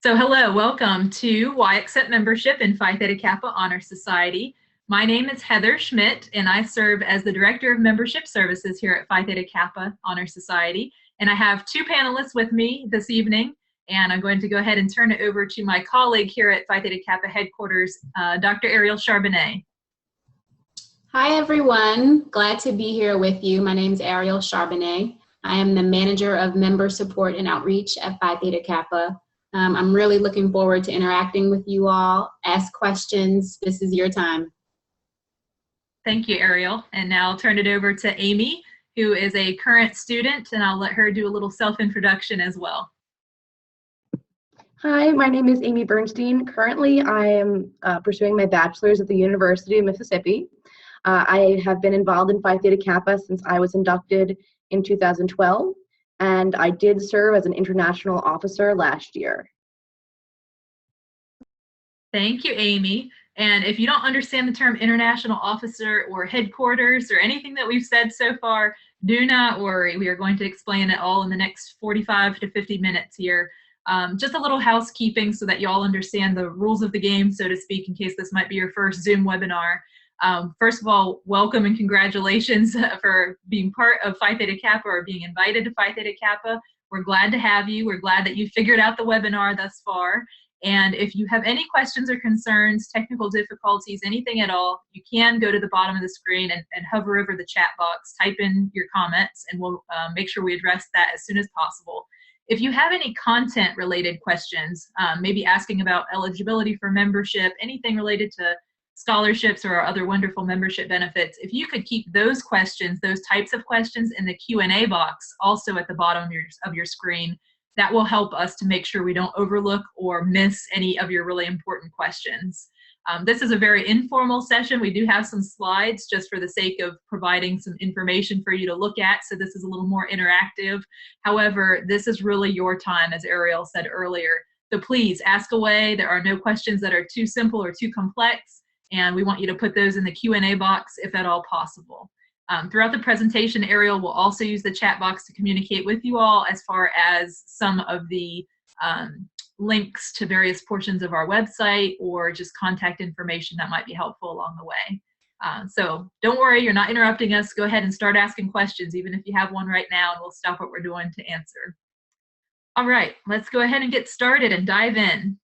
So hello, welcome to Why Accept Membership in Phi Theta Kappa Honor Society. My name is Heather Schmidt, and I serve as the Director of Membership Services here at Phi Theta Kappa Honor Society. And I have two panelists with me this evening, and I'm going to go ahead and turn it over to my colleague here at Phi Theta Kappa headquarters, Dr. Ariel Charbonnet. Hi everyone, glad to be here with you. My name is Ariel Charbonnet. I am the Manager of Member Support and Outreach at Phi Theta Kappa. I'm really looking forward to interacting with you all. Ask questions. This is your time. Thank you, Ariel. And now I'll turn it over to Amy, who is a current student, and I'll let her do a little self-introduction as well. Hi, my name is Amy Bernstein. Currently, I am pursuing my bachelor's at the University of Mississippi. I have been involved in Phi Theta Kappa since I was inducted in 2012, and I did serve as an international officer last year. Thank you, Amy. And if you don't understand the term international officer or headquarters or anything that we've said so far, do not worry. We are going to explain it all in the next 45 to 50 minutes here. Just a little housekeeping so that you all understand the rules of the game, so to speak, in case this might be your first Zoom webinar. First of all, welcome and congratulations for being part of Phi Theta Kappa or being invited to Phi Theta Kappa. We're glad to have you. We're glad that you figured out the webinar thus far. And if you have any questions or concerns, technical difficulties, anything at all, you can go to the bottom of the screen and hover over the chat box, type in your comments, and we'll make sure we address that as soon as possible. If you have any content related questions, maybe asking about eligibility for membership, anything related to scholarships or other wonderful membership benefits, if you could keep those questions, those types of questions in the Q&A box also at the bottom of your screen, that will help us to make sure we don't overlook or miss any of your really important questions. This is a very informal session. We do have some slides just for the sake of providing some information for you to look at, so this is a little more interactive. However, this is really your time, as Ariel said earlier. So please ask away. There are no questions that are too simple or too complex, and we want you to put those in the Q&A box if at all possible. Throughout the presentation, Ariel will also use the chat box to communicate with you all as far as some of the links to various portions of our website or just contact information that might be helpful along the way. So don't worry, you're not interrupting us. Go ahead and start asking questions, even if you have one right now, and we'll stop what we're doing to answer. All right, let's go ahead and get started and dive in.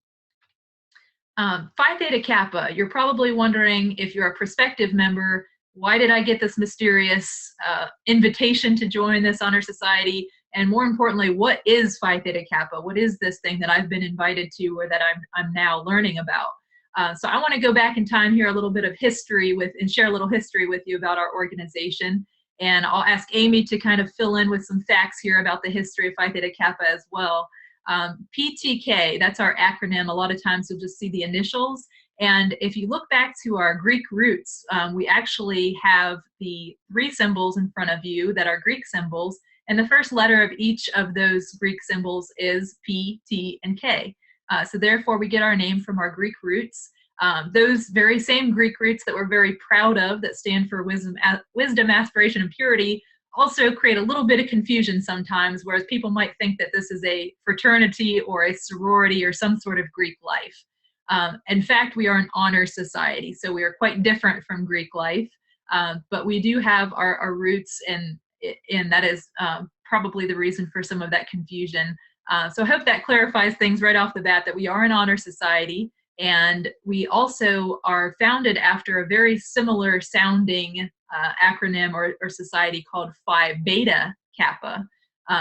Phi Theta Kappa, you're probably wondering, if you're a prospective member, why did I get this mysterious invitation to join this honor society? And more importantly, what is Phi Theta Kappa? What is this thing that I've been invited to or that I'm now learning about? So I want to go back in time here, a little bit of history and share a little history with you about our organization. And I'll ask Amy to kind of fill in with some facts here about the history of Phi Theta Kappa as well. PTK, that's our acronym. A lot of times you'll just see the initials. And if you look back to our Greek roots, we actually have the 3 symbols in front of you that are Greek symbols. And the first letter of each of those Greek symbols is P, T, and K. So therefore, we get our name from our Greek roots. Those very same Greek roots that we're very proud of, that stand for wisdom, aspiration, and purity, also create a little bit of confusion sometimes, whereas people might think that this is a fraternity or a sorority or some sort of Greek life. In fact, we are an honor society, so we are quite different from Greek life, but we do have our roots, and that is probably the reason for some of that confusion. So I hope that clarifies things right off the bat, that we are an honor society, and we also are founded after a very similar sounding acronym or society called Phi Beta Kappa.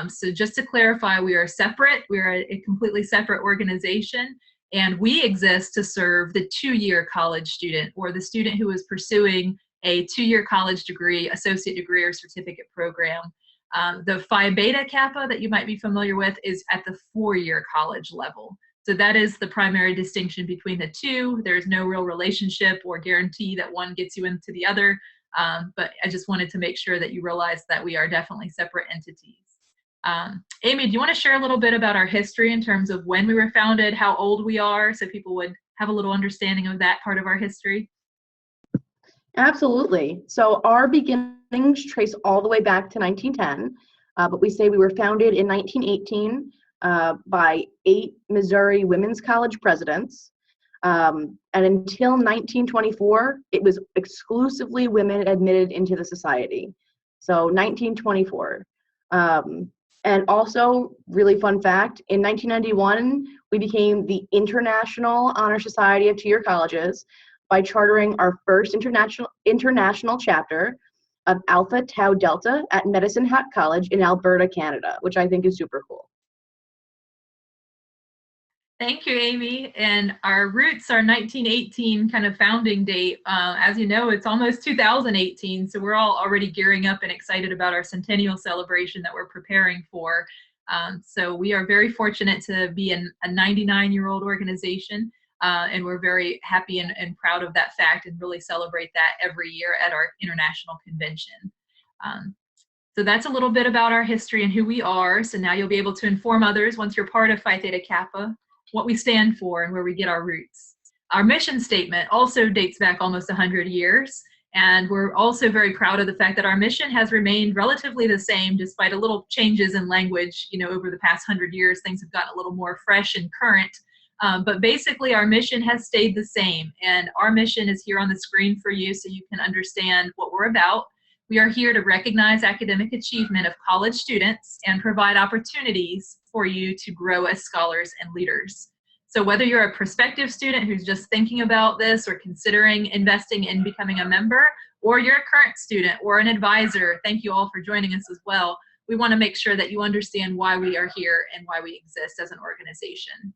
So just to clarify, we are separate. We are a completely separate organization. And we exist to serve the 2-year college student, or the student who is pursuing a 2-year college degree, associate degree, or certificate program. The Phi Beta Kappa that you might be familiar with is at the 4-year college level. So that is the primary distinction between the two. There's no real relationship or guarantee that one gets you into the other. But I just wanted to make sure that you realize that we are definitely separate entities. Amy, do you want to share a little bit about our history in terms of when we were founded, how old we are, so people would have a little understanding of that part of our history? Absolutely. So our beginnings trace all the way back to 1910, but we say we were founded in 1918 by 8 Missouri Women's College presidents. And until 1924, it was exclusively women admitted into the society. So 1924. And also, really fun fact, in 1991, we became the International Honor Society of two-year colleges by chartering our first international chapter of Alpha Tau Delta at Medicine Hat College in Alberta, Canada, which I think is super cool. Thank you, Amy. And our roots are 1918 kind of founding date. As you know, it's almost 2018, so we're all already gearing up and excited about our centennial celebration that we're preparing for. So we are very fortunate to be a 99-year-old organization, and we're very happy and proud of that fact and really celebrate that every year at our international convention. So that's a little bit about our history and who we are. So now you'll be able to inform others once you're part of Phi Theta Kappa, what we stand for and where we get our roots. Our mission statement also dates back almost 100 years. And we're also very proud of the fact that our mission has remained relatively the same despite a little changes in language. You know, over the past 100 years, things have gotten a little more fresh and current. But basically, our mission has stayed the same. And our mission is here on the screen for you so you can understand what we're about. We are here to recognize academic achievement of college students and provide opportunities for you to grow as scholars and leaders. So whether you're a prospective student who's just thinking about this or considering investing in becoming a member, or you're a current student or an advisor, thank you all for joining us as well. We want to make sure that you understand why we are here and why we exist as an organization.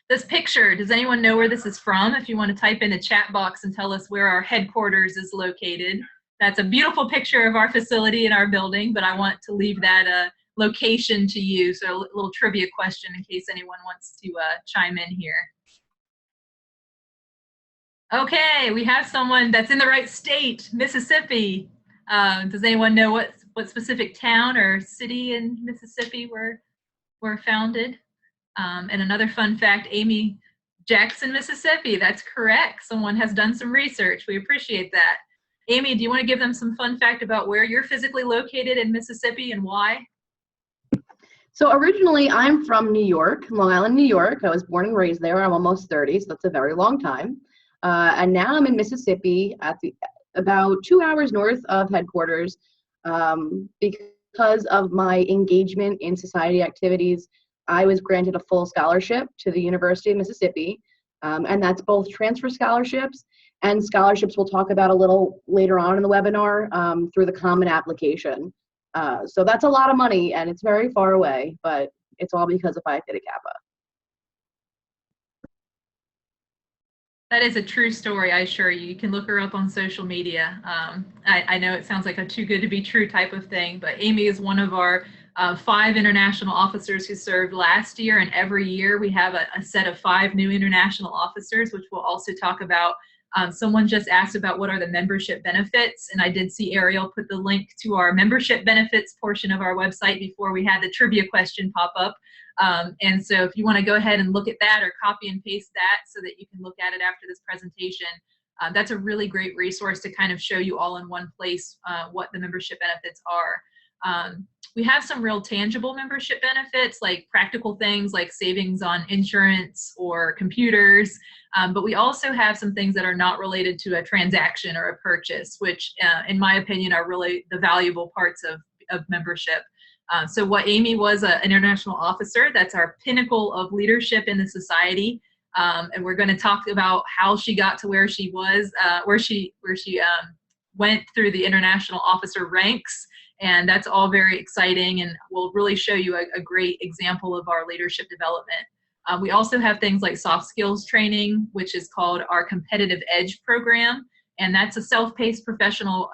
This picture, does anyone know where this is from? If you want to type in the chat box and tell us where our headquarters is located. That's a beautiful picture of our facility and our building, but I want to leave that location to you. So a little trivia question in case anyone wants to chime in here. Okay, we have someone that's in the right state, Mississippi. Does anyone know what specific town or city in Mississippi were founded? And another fun fact, Amy, Jackson, Mississippi. That's correct. Someone has done some research. We appreciate that. Amy, do you want to give them some fun fact about where you're physically located in Mississippi and why? So originally, I'm from New York, Long Island, New York. I was born and raised there. I'm almost 30, so that's a very long time. And now I'm in Mississippi at about 2 hours north of headquarters because of my engagement in society activities. I was granted a full scholarship to the University of Mississippi, and that's both transfer scholarships and scholarships we'll talk about a little later on in the webinar through the Common Application. So that's a lot of money, and it's very far away, but it's all because of Phi Theta Kappa. That is a true story, I assure you. You can look her up on social media. I know it sounds like a too good to be true type of thing, but Amy is one of our 5 international officers who served last year, and every year we have a set of 5 new international officers, which we'll also talk about. Someone just asked about what are the membership benefits, and I did see Ariel put the link to our membership benefits portion of our website before we had the trivia question pop up. And so if you want to go ahead and look at that or copy and paste that so that you can look at it after this presentation, that's a really great resource to kind of show you all in one place what the membership benefits are. We have some real tangible membership benefits, like practical things like savings on insurance or computers, but we also have some things that are not related to a transaction or a purchase, which in my opinion are really the valuable parts of membership. So what Amy was an international officer, that's our pinnacle of leadership in the society. And we're going to talk about how she got to where she was, where she went through the international officer ranks. And that's all very exciting, and we'll really show you a great example of our leadership development. We also have things like soft skills training, which is called our Competitive Edge program, and that's a self-paced professional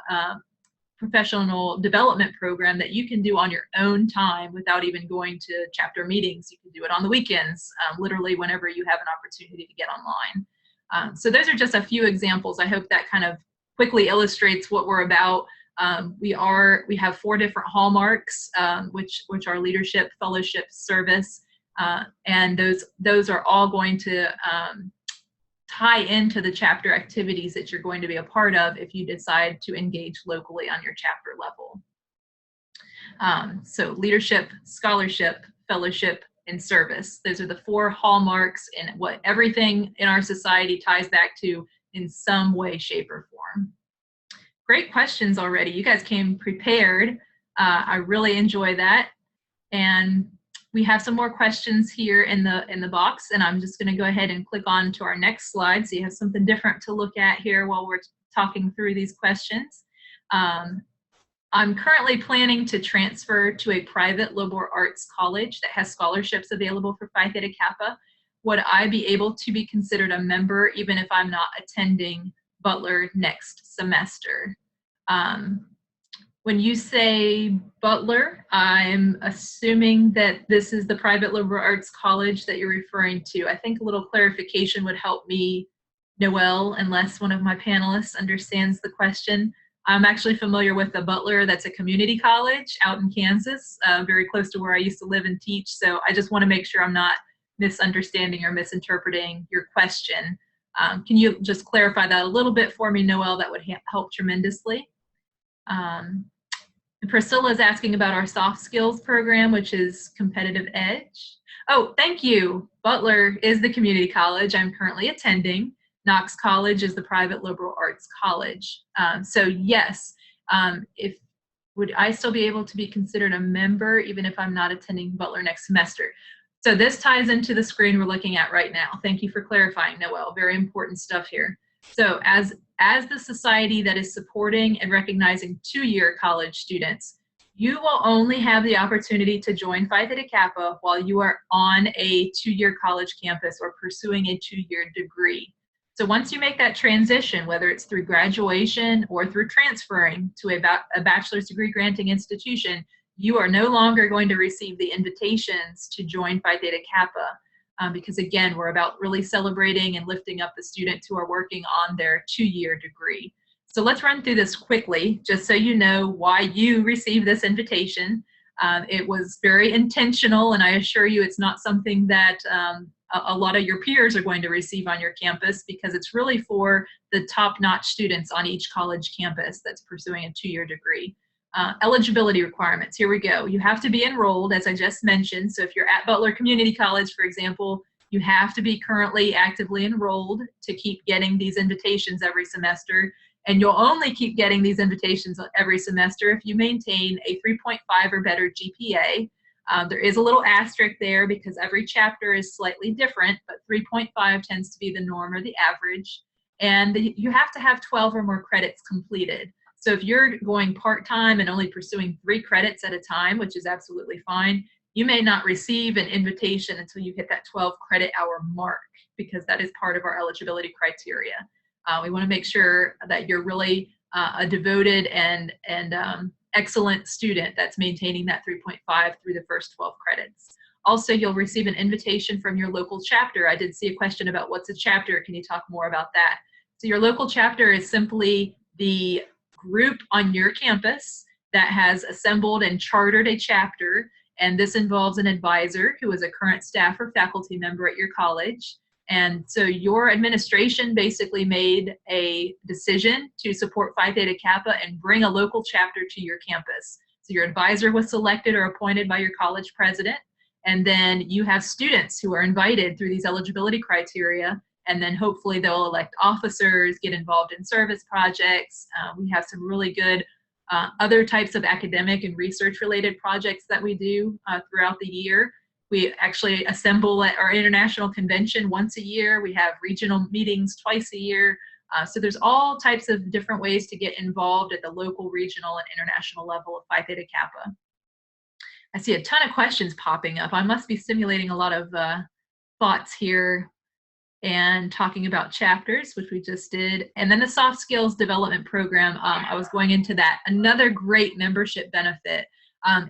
development program that you can do on your own time without even going to chapter meetings. You can do it on the weekends, literally whenever you have an opportunity to get online. So those are just a few examples. I hope that kind of quickly illustrates what we're about. We have 4 different hallmarks, which are leadership, fellowship, service, and those are all going to tie into the chapter activities that you're going to be a part of if you decide to engage locally on your chapter level. So leadership, scholarship, fellowship, and service. Those are the 4 hallmarks and what everything in our society ties back to in some way, shape, or form. Great questions already. You guys came prepared. I really enjoy that. And we have some more questions here in the box, and I'm just going to go ahead and click on to our next slide so you have something different to look at here while we're talking through these questions. I'm currently planning to transfer to a private liberal arts college that has scholarships available for Phi Theta Kappa. Would I be able to be considered a member even if I'm not attending Butler next semester? When you say Butler, I'm assuming that this is the private liberal arts college that you're referring to. I think a little clarification would help me, Noelle, unless one of my panelists understands the question. I'm actually familiar with the Butler, that's a community college out in Kansas, very close to where I used to live and teach. So I just want to make sure I'm not misunderstanding or misinterpreting your question. Can you just clarify that a little bit for me, Noelle? That would help tremendously. Priscilla is asking about our soft skills program, which is Competitive Edge. Oh, thank you. Butler is the community college I'm currently attending. Knox College is the private liberal arts college. So yes, would I still be able to be considered a member even if I'm not attending Butler next semester? So this ties into the screen we're looking at right now. Thank you for clarifying, Noelle. Very important stuff here. So as the society that is supporting and recognizing 2-year college students, you will only have the opportunity to join Phi Theta Kappa while you are on a 2-year college campus or pursuing a 2-year degree. So once you make that transition, whether it's through graduation or through transferring to a bachelor's degree granting institution, you are no longer going to receive the invitations to join Phi Theta Kappa. Because again, we're about really celebrating and lifting up the students who are working on their 2-year degree. So let's run through this quickly, just so you know why you received this invitation. It was very intentional, and I assure you it's not something that a lot of your peers are going to receive on your campus, because it's really for the top-notch students on each college campus that's pursuing a 2-year degree. Eligibility requirements, here we go. You have to be enrolled, as I just mentioned. So if you're at Butler Community College, for example, you have to be currently actively enrolled to keep getting these invitations every semester. And you'll only keep getting these invitations every semester if you maintain a 3.5 or better GPA. There is a little asterisk there because every chapter is slightly different, but 3.5 tends to be the norm or the average. And you have to have 12 or more credits completed. So if you're going part-time and only pursuing 3 credits at a time, which is absolutely fine, you may not receive an invitation until you hit that 12 credit hour mark, because that is part of our eligibility criteria. We want to make sure that you're really a devoted and excellent student that's maintaining that 3.5 through the first 12 credits. Also, you'll receive an invitation from your local chapter. I did see a question about what's a chapter. Can you talk more about that? So your local chapter is simply the group on your campus that has assembled and chartered a chapter, and this involves an advisor who is a current staff or faculty member at your college. And so your administration basically made a decision to support Phi Theta Kappa and bring a local chapter to your campus. So your advisor was selected or appointed by your college president, and then you have students who are invited through these eligibility criteria, and then hopefully they'll elect officers, get involved in service projects. We have some really good other types of academic and research related projects that we do throughout the year. We actually assemble at our international convention once a year. We have regional meetings twice a year. So there's all types of different ways to get involved at the local, regional, and international level of Phi Theta Kappa. I see a ton of questions popping up. I must be stimulating a lot of thoughts here and talking about chapters, which we just did. And then the soft skills development program, I was going into that. Another great membership benefit.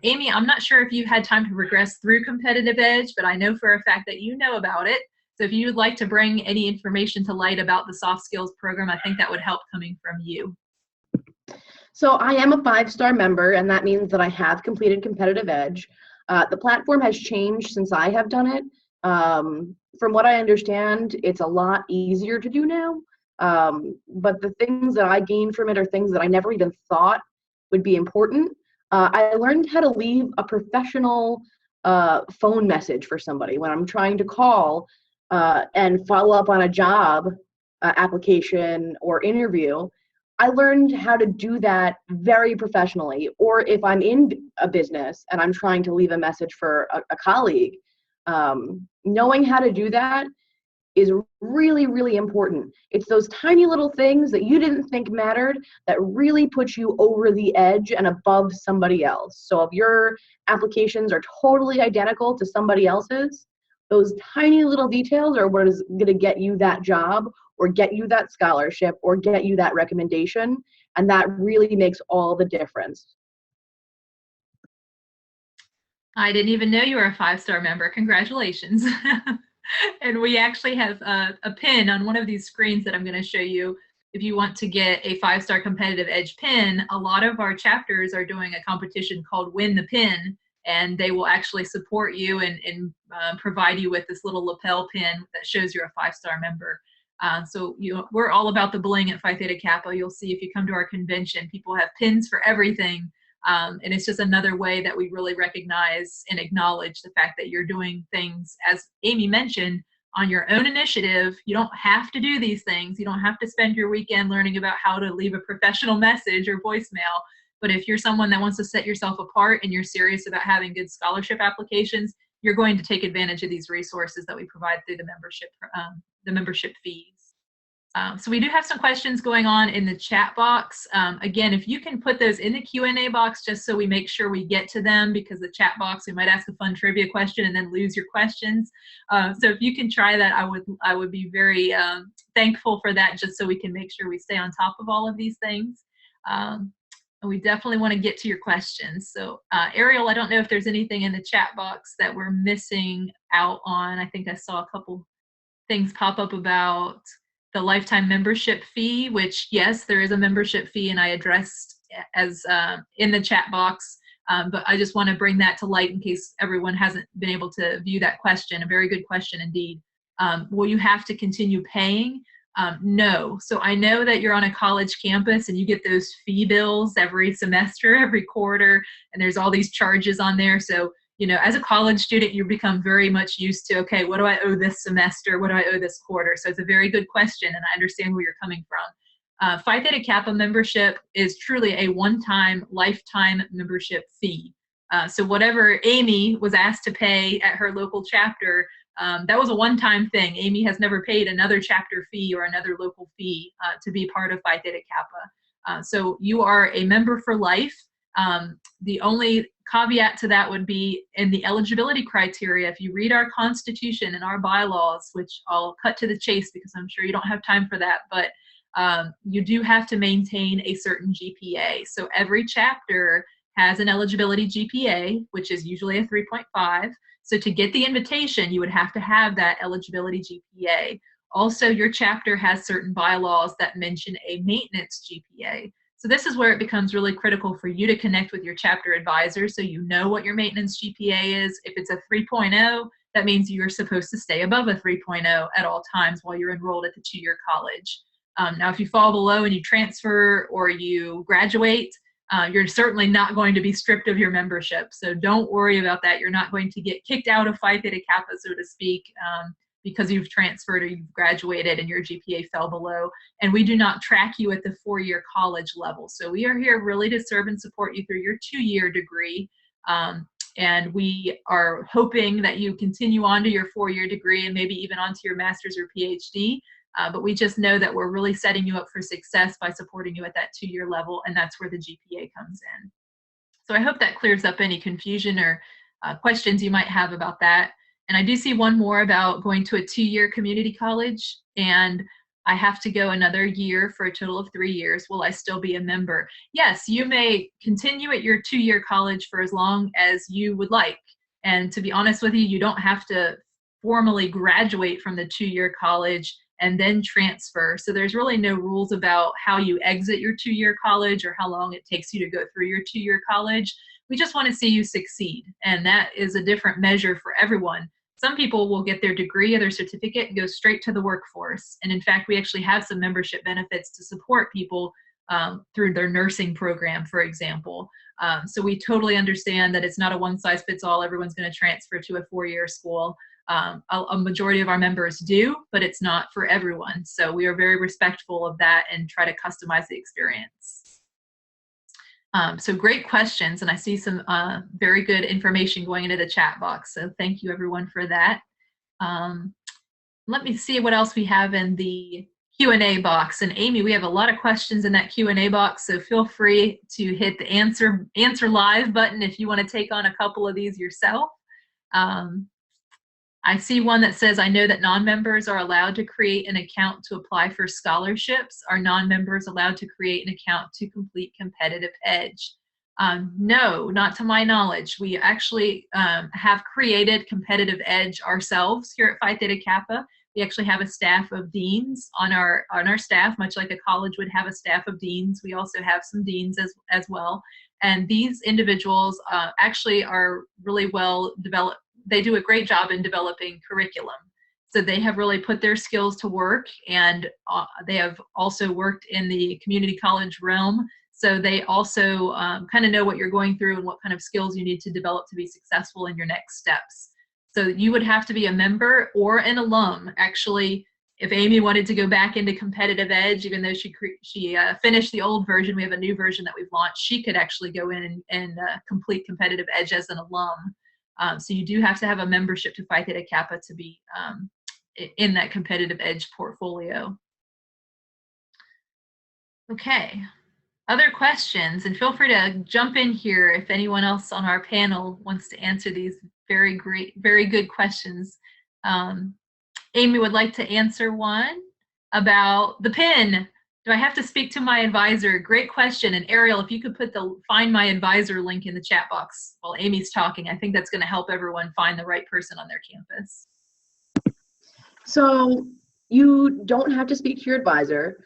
Amy, I'm not sure if you had time to progress through Competitive Edge, but I know for a fact that you know about it. So if you would like to bring any information to light about the soft skills program, I think that would help coming from you. So I am a 5-star member, and that means that I have completed Competitive Edge. The platform has changed since I have done it. From what I understand, it's a lot easier to do now. But the things that I gained from it are things that I never even thought would be important. I learned how to leave a professional phone message for somebody, when I'm trying to call and follow up on a job application or interview, I learned how to do that very professionally. Or if I'm in a business and I'm trying to leave a message for a colleague, knowing how to do that is really, really important. It's those tiny little things that you didn't think mattered that really put you over the edge and above somebody else. So if your applications are totally identical to somebody else's, those tiny little details are what is going to get you that job or get you that scholarship or get you that recommendation. And that really makes all the difference. I didn't even know you were a 5-star member. Congratulations. And we actually have a pin on one of these screens that I'm going to show you. If you want to get a 5-star competitive edge pin, a lot of our chapters are doing a competition called Win the Pin, and they will actually support you and provide you with this little lapel pin that shows you're a 5-star member. So we're all about the bling at Phi Theta Kappa. You'll see if you come to our convention, people have pins for everything. And it's just another way that we really recognize and acknowledge the fact that you're doing things, as Amy mentioned, on your own initiative. You don't have to do these things. You don't have to spend your weekend learning about how to leave a professional message or voicemail. But if you're someone that wants to set yourself apart and you're serious about having good scholarship applications, you're going to take advantage of these resources that we provide through the membership fees. So we do have some questions going on in the chat box. Again, if you can put those in the Q&A box just so we make sure we get to them, because the chat box, we might ask a fun trivia question and then lose your questions. So if you can try that, I would be very thankful for that, just so we can make sure we stay on top of all of these things. And we definitely want to get to your questions. So Ariel, I don't know if there's anything in the chat box that we're missing out on. I think I saw a couple things pop up about the lifetime membership fee, which yes, there is a membership fee, and I addressed as in the chat box, but I just want to bring that to light in case everyone hasn't been able to view that question. A very good question indeed. Will you have to continue paying? No. So I know that you're on a college campus and you get those fee bills every semester, every quarter, and there's all these charges on there. So as a college student, you become very much used to, okay, what do I owe this semester? What do I owe this quarter? So it's a very good question, and I understand where you're coming from. Phi Theta Kappa membership is truly a one-time, lifetime membership fee. So whatever Amy was asked to pay at her local chapter, that was a one-time thing. Amy has never paid another chapter fee or another local fee to be part of Phi Theta Kappa. So you are a member for life. The only caveat to that would be in the eligibility criteria. If you read our Constitution and our bylaws, which I'll cut to the chase because I'm sure you don't have time for that, but you do have to maintain a certain GPA. So every chapter has an eligibility GPA, which is usually a 3.5. So to get the invitation, you would have to have that eligibility GPA. Also, your chapter has certain bylaws that mention a maintenance GPA. So this is where it becomes really critical for you to connect with your chapter advisor so you know what your maintenance GPA is. If it's a 3.0, that means you're supposed to stay above a 3.0 at all times while you're enrolled at the 2-year college. Now, if you fall below and you transfer or you graduate, you're certainly not going to be stripped of your membership. So don't worry about that. You're not going to get kicked out of Phi Theta Kappa, so to speak, because you've transferred or you've graduated and your GPA fell below. And we do not track you at the 4-year college level. So we are here really to serve and support you through your 2-year degree. And we are hoping that you continue on to your 4-year degree and maybe even onto your master's or PhD. But we just know that we're really setting you up for success by supporting you at that 2-year level, and that's where the GPA comes in. So I hope that clears up any confusion or questions you might have about that. And I do see one more about going to a 2-year community college, and I have to go another year for a total of 3 years. Will I still be a member? Yes, you may continue at your 2-year college for as long as you would like. And to be honest with you, you don't have to formally graduate from the 2-year college and then transfer. So there's really no rules about how you exit your 2-year college or how long it takes you to go through your 2-year college. We just want to see you succeed. And that is a different measure for everyone. Some people will get their degree or their certificate and go straight to the workforce. And in fact, we actually have some membership benefits to support people through their nursing program, for example. So we totally understand that it's not a one size fits all. Everyone's going to transfer to a 4-year school. A majority of our members do, but it's not for everyone. So we are very respectful of that and try to customize the experience. So great questions, and I see some very good information going into the chat box. So thank you everyone for that. Let me see what else we have in the Q&A box. And Amy, we have a lot of questions in that Q&A box, so feel free to hit the answer live button if you want to take on a couple of these yourself. I see one that says, I know that non-members are allowed to create an account to apply for scholarships. Are non-members allowed to create an account to complete Competitive Edge? No, not to my knowledge. We actually have created Competitive Edge ourselves here at Phi Theta Kappa. We actually have a staff of deans on our staff, much like a college would have a staff of deans. We also have some deans as well. And these individuals actually are really well developed. They do a great job in developing curriculum. So they have really put their skills to work, and they have also worked in the community college realm. So they also kind of know what you're going through and what kind of skills you need to develop to be successful in your next steps. So you would have to be a member or an alum. Actually, if Amy wanted to go back into Competitive Edge, even though she finished the old version, we have a new version that we've launched, she could actually go in and complete Competitive Edge as an alum. So you do have to have a membership to Phi Theta Kappa to be in that Competitive Edge portfolio. Okay, other questions, and feel free to jump in here if anyone else on our panel wants to answer these very good questions. Amy would like to answer one about the PIN. Do I have to speak to my advisor? Great question. And Ariel, if you could put the Find My Advisor link in the chat box while Amy's talking, I think that's going to help everyone find the right person on their campus. So you don't have to speak to your advisor.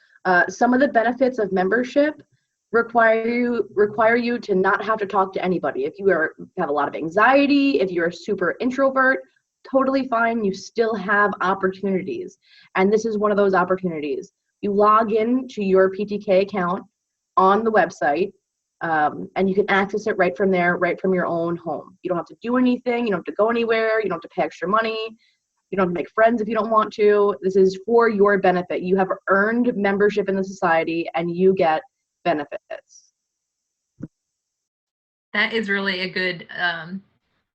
Some of the benefits of membership require you to not have to talk to anybody. If you have a lot of anxiety, if you're a super introvert, totally fine. You still have opportunities. And this is one of those opportunities. You log in to your PTK account on the website, and you can access it right from there, right from your own home. You don't have to do anything. You don't have to go anywhere. You don't have to pay extra money. You don't have to make friends if you don't want to. This is for your benefit. You have earned membership in the society, and you get benefits. That is really a good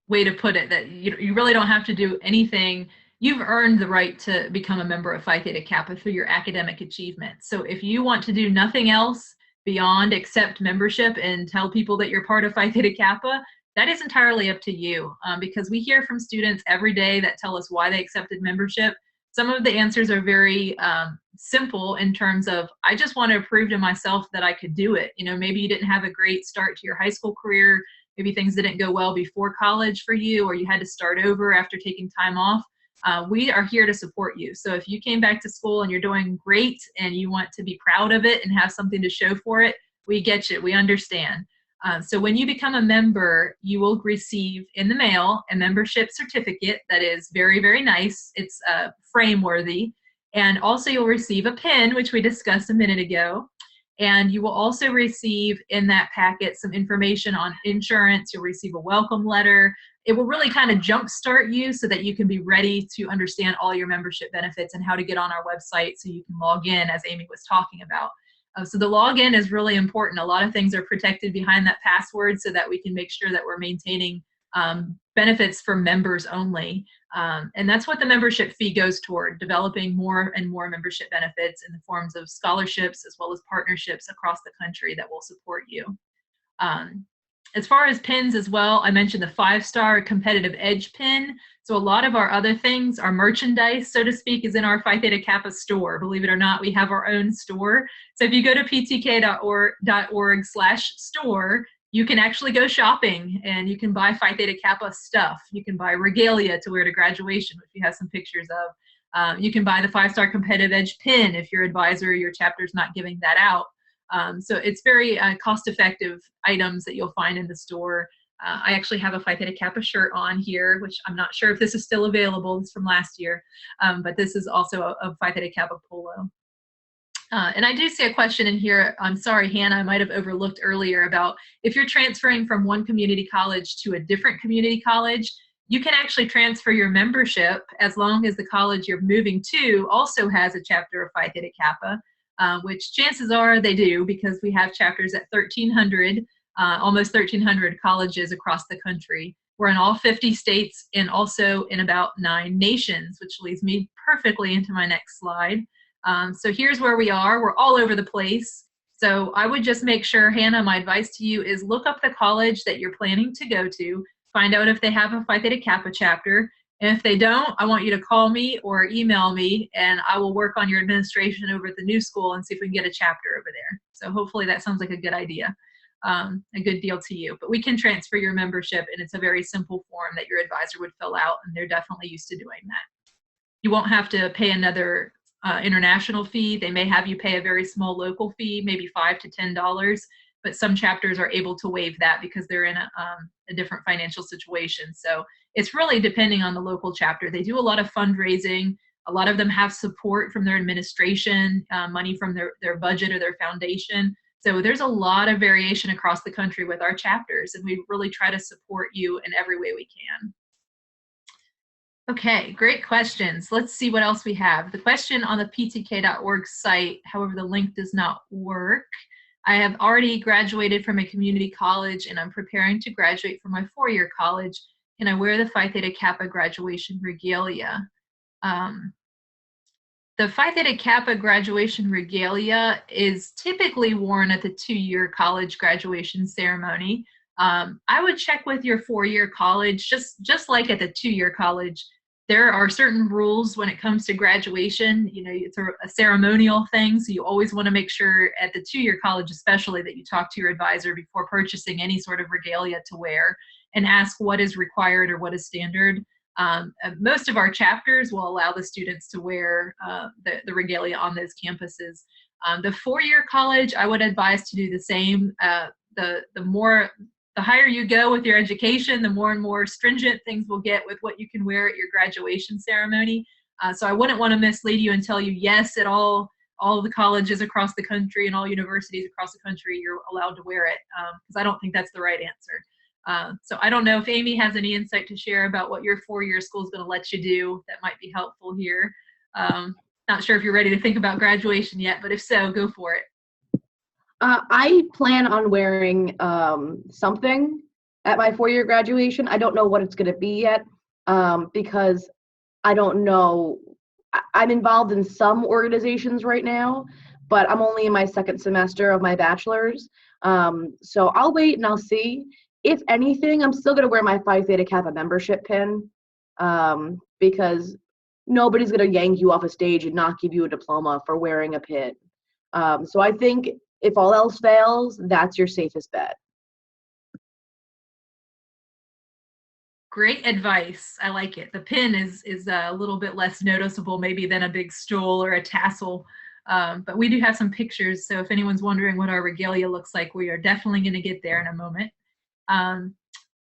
way to put it, that you really don't have to do anything. You've earned the right to become a member of Phi Theta Kappa through your academic achievement. So if you want to do nothing else beyond accept membership and tell people that you're part of Phi Theta Kappa, that is entirely up to you, because we hear from students every day that tell us why they accepted membership. Some of the answers are very simple in terms of, I just want to prove to myself that I could do it. Maybe you didn't have a great start to your high school career. Maybe things didn't go well before college for you, or you had to start over after taking time off. We are here to support you. So if you came back to school and you're doing great and you want to be proud of it and have something to show for it, we get you. We understand. So when you become a member, you will receive in the mail a membership certificate that is very, very nice. It's frame-worthy. And also you'll receive a PIN, which we discussed a minute ago. And you will also receive in that packet some information on insurance. You'll receive a welcome letter. It will really kind of jumpstart you so that you can be ready to understand all your membership benefits and how to get on our website so you can log in, as Amy was talking about. So the login is really important. A lot of things are protected behind that password so that we can make sure that we're maintaining benefits for members only. And that's what the membership fee goes toward, developing more and more membership benefits in the forms of scholarships as well as partnerships across the country that will support you. As far as pins as well, I mentioned the 5-star Competitive Edge pin. So a lot of our other things, our merchandise, so to speak, is in our Phi Theta Kappa store. Believe it or not, we have our own store. So if you go to ptk.org/store, you can actually go shopping and you can buy Phi Theta Kappa stuff. You can buy regalia to wear to graduation, which we have some pictures of. You can buy the 5-star Competitive Edge pin if your advisor or your chapter is not giving that out. So it's very cost-effective items that you'll find in the store. I actually have a Phi Theta Kappa shirt on here, which I'm not sure if this is still available. It's from last year, but this is also a Phi Theta Kappa polo. And I do see a question in here. I'm sorry, Hannah, I might have overlooked earlier about if you're transferring from one community college to a different community college, you can actually transfer your membership as long as the college you're moving to also has a chapter of Phi Theta Kappa, which chances are they do because we have chapters at 1,300, almost 1,300 colleges across the country. We're in all 50 states and also in about 9 nations, which leads me perfectly into my next slide. So here's where we are. We're all over the place. So I would just make sure, Hannah, my advice to you is look up the college that you're planning to go to, find out if they have a Phi Theta Kappa chapter. And if they don't, I want you to call me or email me, and I will work on your administration over at the new school and see if we can get a chapter over there. So hopefully that sounds like a good idea, a good deal to you. But we can transfer your membership, and it's a very simple form that your advisor would fill out, and they're definitely used to doing that. You won't have to pay another international fee. They may have you pay a very small local fee, maybe $5 to $10, but some chapters are able to waive that because they're in a different financial situation. So it's really depending on the local chapter. They do a lot of fundraising. A lot of them have support from their administration, money from their budget or their foundation. So there's a lot of variation across the country with our chapters, and we really try to support you in every way we can. Okay, great questions. Let's see what else we have. The question on the ptk.org site, however, the link does not work. I have already graduated from a community college and I'm preparing to graduate from my 4-year college. Can I wear the Phi Theta Kappa graduation regalia? The Phi Theta Kappa graduation regalia is typically worn at the 2-year college graduation ceremony. I would check with your 4-year college, just like at the 2-year college. There are certain rules when it comes to graduation. You know, it's a ceremonial thing, so you always want to make sure at the 2-year college especially that you talk to your advisor before purchasing any sort of regalia to wear and ask what is required or what is standard. Most of our chapters will allow the students to wear the regalia on those campuses. The 4-year college, I would advise to do the same. The higher you go with your education, the more and more stringent things will get with what you can wear at your graduation ceremony. So I wouldn't want to mislead you and tell you, yes, at all the colleges across the country and all universities across the country, you're allowed to wear it, because I don't think that's the right answer. So I don't know if Amy has any insight to share about what your 4-year school is going to let you do that might be helpful here. Not sure if you're ready to think about graduation yet, but if so, go for it. I plan on wearing something at my 4-year graduation. I don't know what it's going to be yet, because I don't know. I'm involved in some organizations right now, but I'm only in my 2nd semester of my bachelor's. So I'll wait and I'll see. If anything, I'm still going to wear my Phi Theta Kappa membership pin, because nobody's going to yank you off a stage and not give you a diploma for wearing a pin. So I think if all else fails, that's your safest bet. Great advice. I like it. The pin is a little bit less noticeable maybe than a big stole or a tassel. But we do have some pictures. So if anyone's wondering what our regalia looks like, we are definitely going to get there in a moment.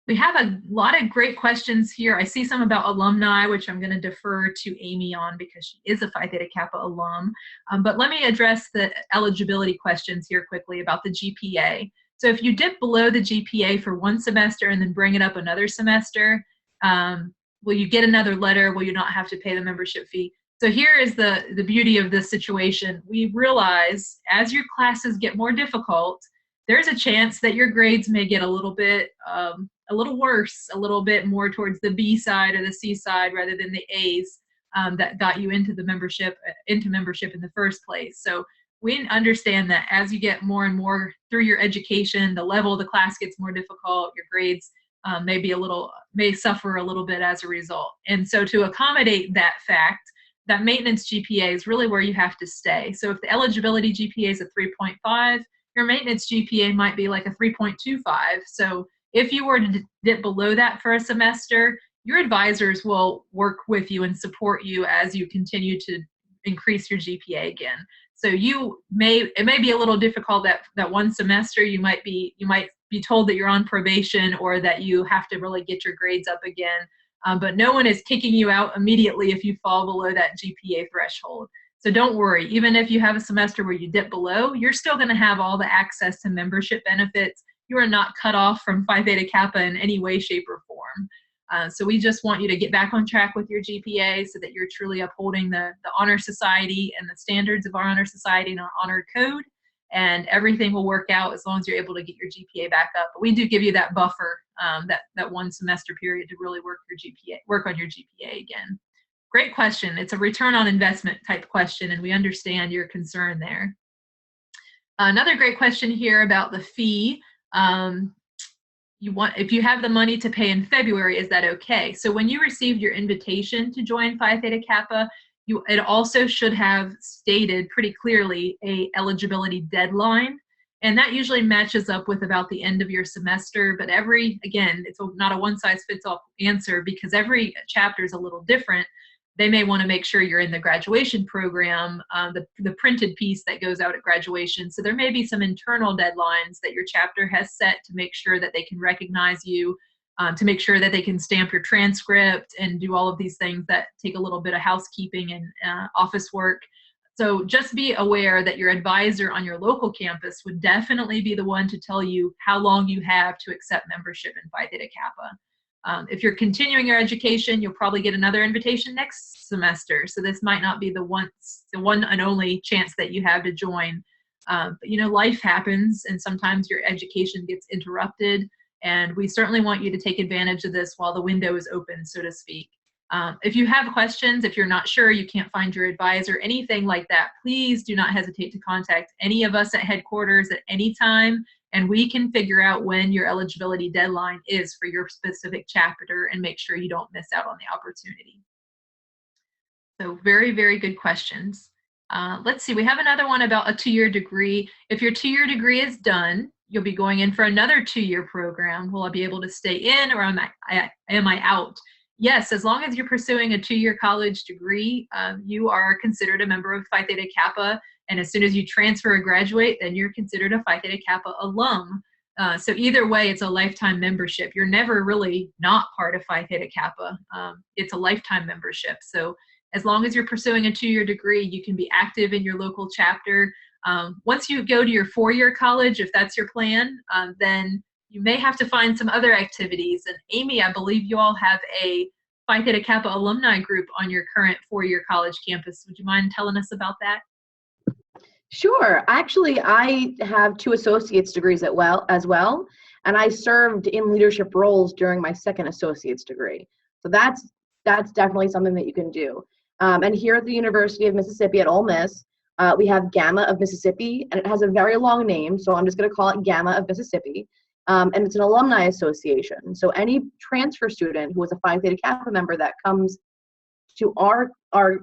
We have a lot of great questions here. I see some about alumni, which I'm going to defer to Amy on because she is a Phi Theta Kappa alum. But let me address the eligibility questions here quickly about the GPA. So if you dip below the GPA for 1 semester and then bring it up another semester, will you get another letter? Will you not have to pay the membership fee? So here is the beauty of this situation. We realize as your classes get more difficult, there's a chance that your grades may get a little worse, a little bit more towards the B side or the C side rather than the A's that got you into membership in the first place. So we understand that as you get more and more through your education, the level of the class gets more difficult, your grades may suffer a little bit as a result. And so to accommodate that fact, that maintenance GPA is really where you have to stay. So if the eligibility GPA is a 3.5, your maintenance GPA might be like a 3.25. So if you were to dip below that for a semester, your advisors will work with you and support you as you continue to increase your GPA again. So it may be a little difficult that 1 semester you might be told that you're on probation or that you have to really get your grades up again. But no one is kicking you out immediately if you fall below that GPA threshold. So don't worry, even if you have a semester where you dip below, you're still going to have all the access to membership benefits. You are not cut off from Phi Theta Kappa in any way, shape, or form. So we just want you to get back on track with your GPA so that you're truly upholding the Honor Society and the standards of our Honor Society and our Honor Code, and everything will work out as long as you're able to get your GPA back up. But we do give you that buffer, that one semester period to really work on your GPA again. Great question. It's a return on investment type question, and we understand your concern there. Another great question here about the fee. If you have the money to pay in February, is that okay? So when you received your invitation to join Phi Theta Kappa, it also should have stated pretty clearly a eligibility deadline, and that usually matches up with about the end of your semester. But again, it's not a one-size-fits-all answer because every chapter is a little different. They may want to make sure you're in the graduation program, the printed piece that goes out at graduation. So there may be some internal deadlines that your chapter has set to make sure that they can recognize you, to make sure that they can stamp your transcript and do all of these things that take a little bit of housekeeping and office work. So just be aware that your advisor on your local campus would definitely be the one to tell you how long you have to accept membership in Phi Theta Kappa. If you're continuing your education, you'll probably get another invitation next semester. So this might not be the one and only chance that you have to join. But life happens, and sometimes your education gets interrupted. And we certainly want you to take advantage of this while the window is open, so to speak. If you have questions, if you're not sure, you can't find your advisor, anything like that, please do not hesitate to contact any of us at headquarters at any time, and we can figure out when your eligibility deadline is for your specific chapter and make sure you don't miss out on the opportunity. So very, very good questions. Let's see, we have another one about a 2-year degree. If your 2-year degree is done, you'll be going in for another 2-year program. Will I be able to stay in, or am I out? Yes, as long as you're pursuing a 2-year college degree, you are considered a member of Phi Theta Kappa. And as soon as you transfer or graduate, then you're considered a Phi Theta Kappa alum. So either way, it's a lifetime membership. You're never really not part of Phi Theta Kappa. It's a lifetime membership. So as long as you're pursuing a 2-year degree, you can be active in your local chapter. Once you go to your 4-year college, if that's your plan, then you may have to find some other activities. And Amy, I believe you all have a Phi Theta Kappa alumni group on your current 4-year college campus. Would you mind telling us about that? Sure. Actually, I have 2 associate's degrees as well, and I served in leadership roles during my 2nd associate's degree. So that's definitely something that you can do. And here at the University of Mississippi at Ole Miss, we have Gamma of Mississippi, and it has a very long name, so I'm just going to call it Gamma of Mississippi. And it's an alumni association. So any transfer student who is a Phi Theta Kappa member that comes to our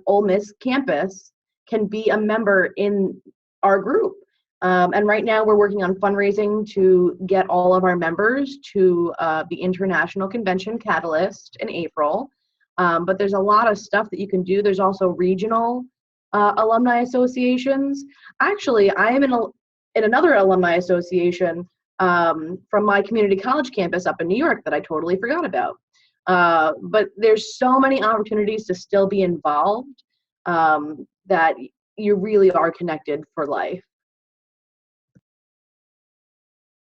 Ole Miss campus can be a member in our group. And right now we're working on fundraising to get all of our members to the International Convention Catalyst in April. But there's a lot of stuff that you can do. There's also regional alumni associations. Actually, I am in another alumni association from my community college campus up in New York that I totally forgot about. But there's so many opportunities to still be involved that you really are connected for life.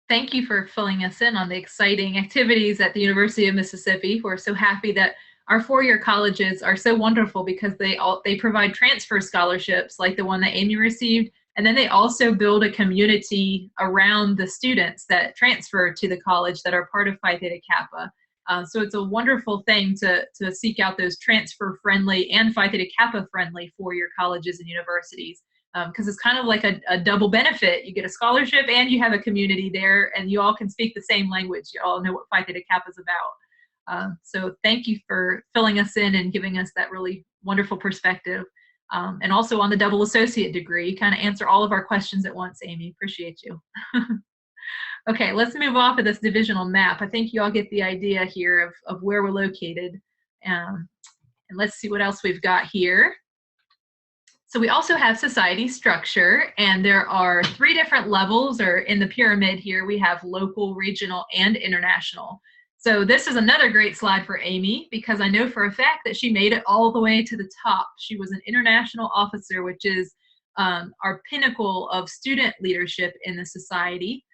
Thank you for filling us in on the exciting activities at the University of Mississippi. We're so happy that our 4-year colleges are so wonderful because they provide transfer scholarships like the one that Amy received, and then they also build a community around the students that transfer to the college that are part of Phi Theta Kappa. So it's a wonderful thing to seek out those transfer-friendly and Phi Theta Kappa-friendly 4-year colleges and universities, because it's kind of like a double benefit. You get a scholarship and you have a community there, and you all can speak the same language. You all know what Phi Theta Kappa is about. So thank you for filling us in and giving us that really wonderful perspective. And also on the double associate degree, you kind of answer all of our questions at once, Amy. Appreciate you. Okay, let's move off of this divisional map. I think you all get the idea here of where we're located. And let's see what else we've got here. So we also have society structure, and there are 3 different levels, or in the pyramid here, we have local, regional, and international. So this is another great slide for Amy, because I know for a fact that she made it all the way to the top. She was an international officer, which is our pinnacle of student leadership in the society.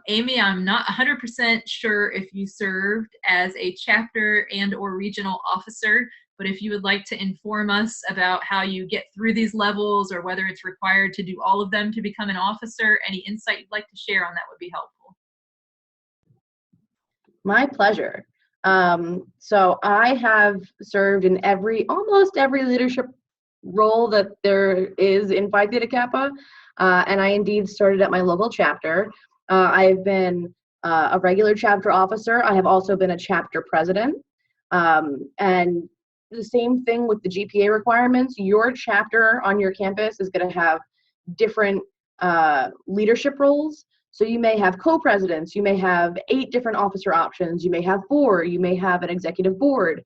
Amy, I'm not 100% sure if you served as a chapter and or regional officer, but if you would like to inform us about how you get through these levels or whether it's required to do all of them to become an officer, any insight you'd like to share on that would be helpful. My pleasure. So I have served in almost every leadership role that there is in Phi Theta Kappa, and I indeed started at my local chapter. I've been a regular chapter officer. I have also been a chapter president. And the same thing with the GPA requirements. Your chapter on your campus is going to have different leadership roles. So you may have co-presidents, you may have 8 different officer options, you may have 4, you may have an executive board.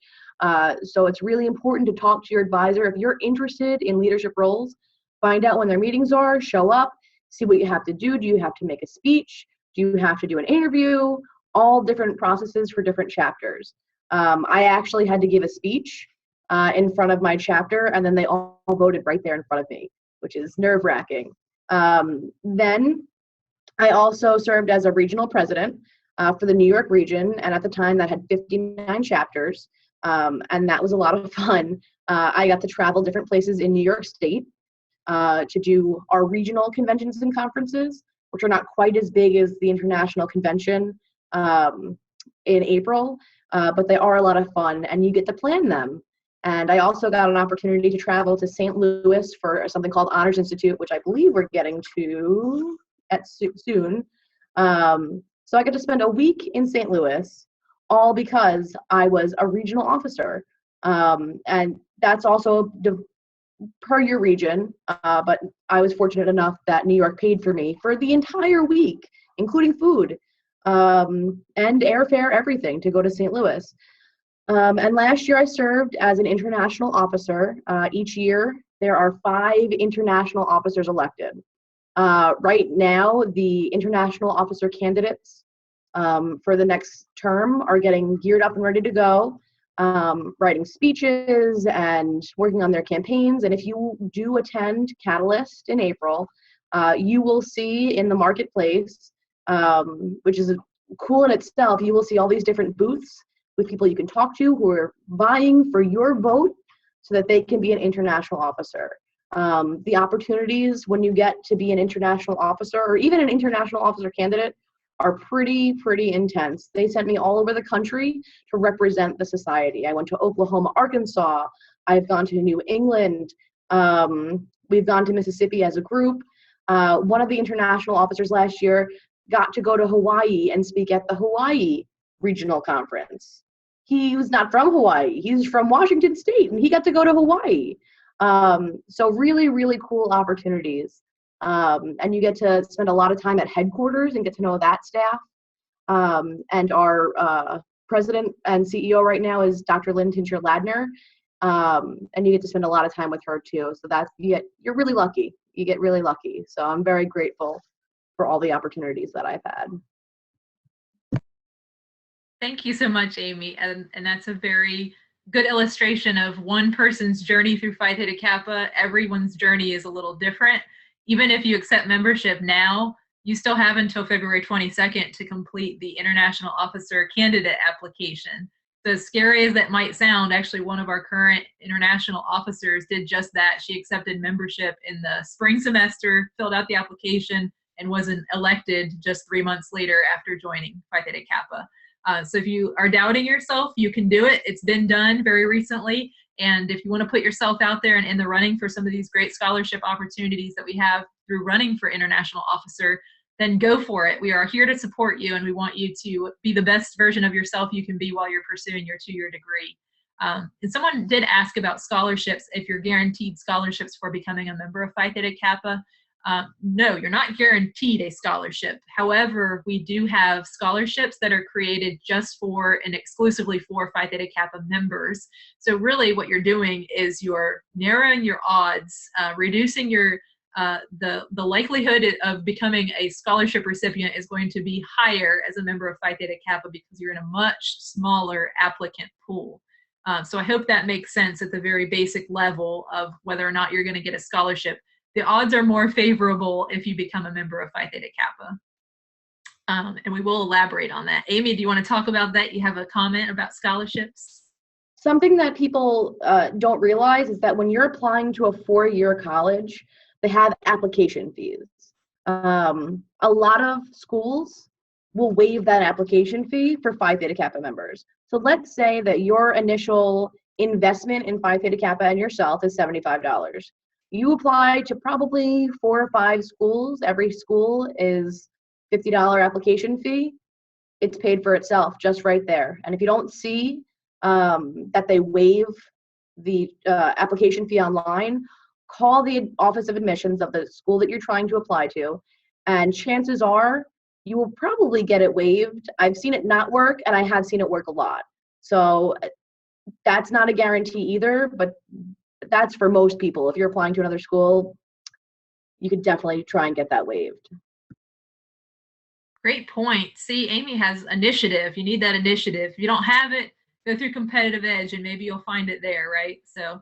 So it's really important to talk to your advisor. If you're interested in leadership roles, find out when their meetings are, show up, see what you have to do. Do you have to make a speech? Do you have to do an interview? All different processes for different chapters. I actually had to give a speech in front of my chapter, and then they all voted right there in front of me, which is nerve-wracking. Then I also served as a regional president for the New York region, and at the time that had 59 chapters, and that was a lot of fun. I got to travel different places in New York State to do our regional conventions and conferences, which are not quite as big as the international convention in April, but they are a lot of fun, and you get to plan them. And I also got an opportunity to travel to St. Louis for something called Honors Institute, which I believe we're getting to soon. So I got to spend a week in St. Louis, all because I was a regional officer. And that's also per your region, but I was fortunate enough that New York paid for me for the entire week, including food and airfare, everything, to go to St. Louis. And last year I served as an international officer. Each year there are 5 international officers elected. Right now, the international officer candidates for the next term are getting geared up and ready to go, writing speeches and working on their campaigns. And if you do attend Catalyst in April, you will see in the marketplace, which is cool in itself, you will see all these different booths with people you can talk to who are vying for your vote so that they can be an international officer. The opportunities when you get to be an international officer or even an international officer candidate are pretty intense. They sent me all over the country to represent the society. I went to Oklahoma, Arkansas. I've gone to New England. We've gone to Mississippi as a group. One of the international officers last year got to go to Hawaii and speak at the Hawaii Regional Conference. He was not from Hawaii. He's from Washington State, and he got to go to Hawaii. So really cool opportunities. And you get to spend a lot of time at headquarters and get to know that staff. And our president and CEO right now is Dr. Lynn Tincher Ladner. And you get to spend a lot of time with her too. So you're really lucky. You get really lucky. So I'm very grateful for all the opportunities that I've had. Thank you so much, Amy. And that's a very good illustration of one person's journey through Phi Theta Kappa. Everyone's journey is a little different. Even if you accept membership now, you still have until February 22nd to complete the International Officer Candidate application. So as scary as that might sound, actually one of our current international officers did just that. She accepted membership in the spring semester, filled out the application, and was elected just 3 months later after joining Phi Theta Kappa. So if you are doubting yourself, you can do it. It's been done very recently. And if you want to put yourself out there and in the running for some of these great scholarship opportunities that we have through running for international officer, then go for it. We are here to support you, and we want you to be the best version of yourself you can be while you're pursuing your 2-year degree. And someone did ask about scholarships, if you're guaranteed scholarships for becoming a member of Phi Theta Kappa. No, you're not guaranteed a scholarship. However, we do have scholarships that are created just for and exclusively for Phi Theta Kappa members. So really what you're doing is you're narrowing your odds, reducing your the likelihood of becoming a scholarship recipient is going to be higher as a member of Phi Theta Kappa because you're in a much smaller applicant pool. So I hope that makes sense at the very basic level of whether or not you're going to get a scholarship. The odds are more favorable if you become a member of Phi Theta Kappa. And we will elaborate on that. Amy, do you want to talk about that? You have a comment about scholarships? Something that people don't realize is that when you're applying to a 4-year college, they have application fees. A lot of schools will waive that application fee for Phi Theta Kappa members. So let's say that your initial investment in Phi Theta Kappa and yourself is $75. You apply to probably 4 or 5 schools. Every school is $50 application fee. It's paid for itself just right there. And if you don't see that they waive the application fee online, call the Office of Admissions of the school that you're trying to apply to, and chances are you will probably get it waived. I've seen it not work, and I have seen it work a lot. So that's not a guarantee either, but that's for most people. If you're applying to another school, you could definitely try and get that waived. Great point. See, Amy has initiative. You need that initiative. If you don't have it, go through Competitive Edge and maybe you'll find it there, right? So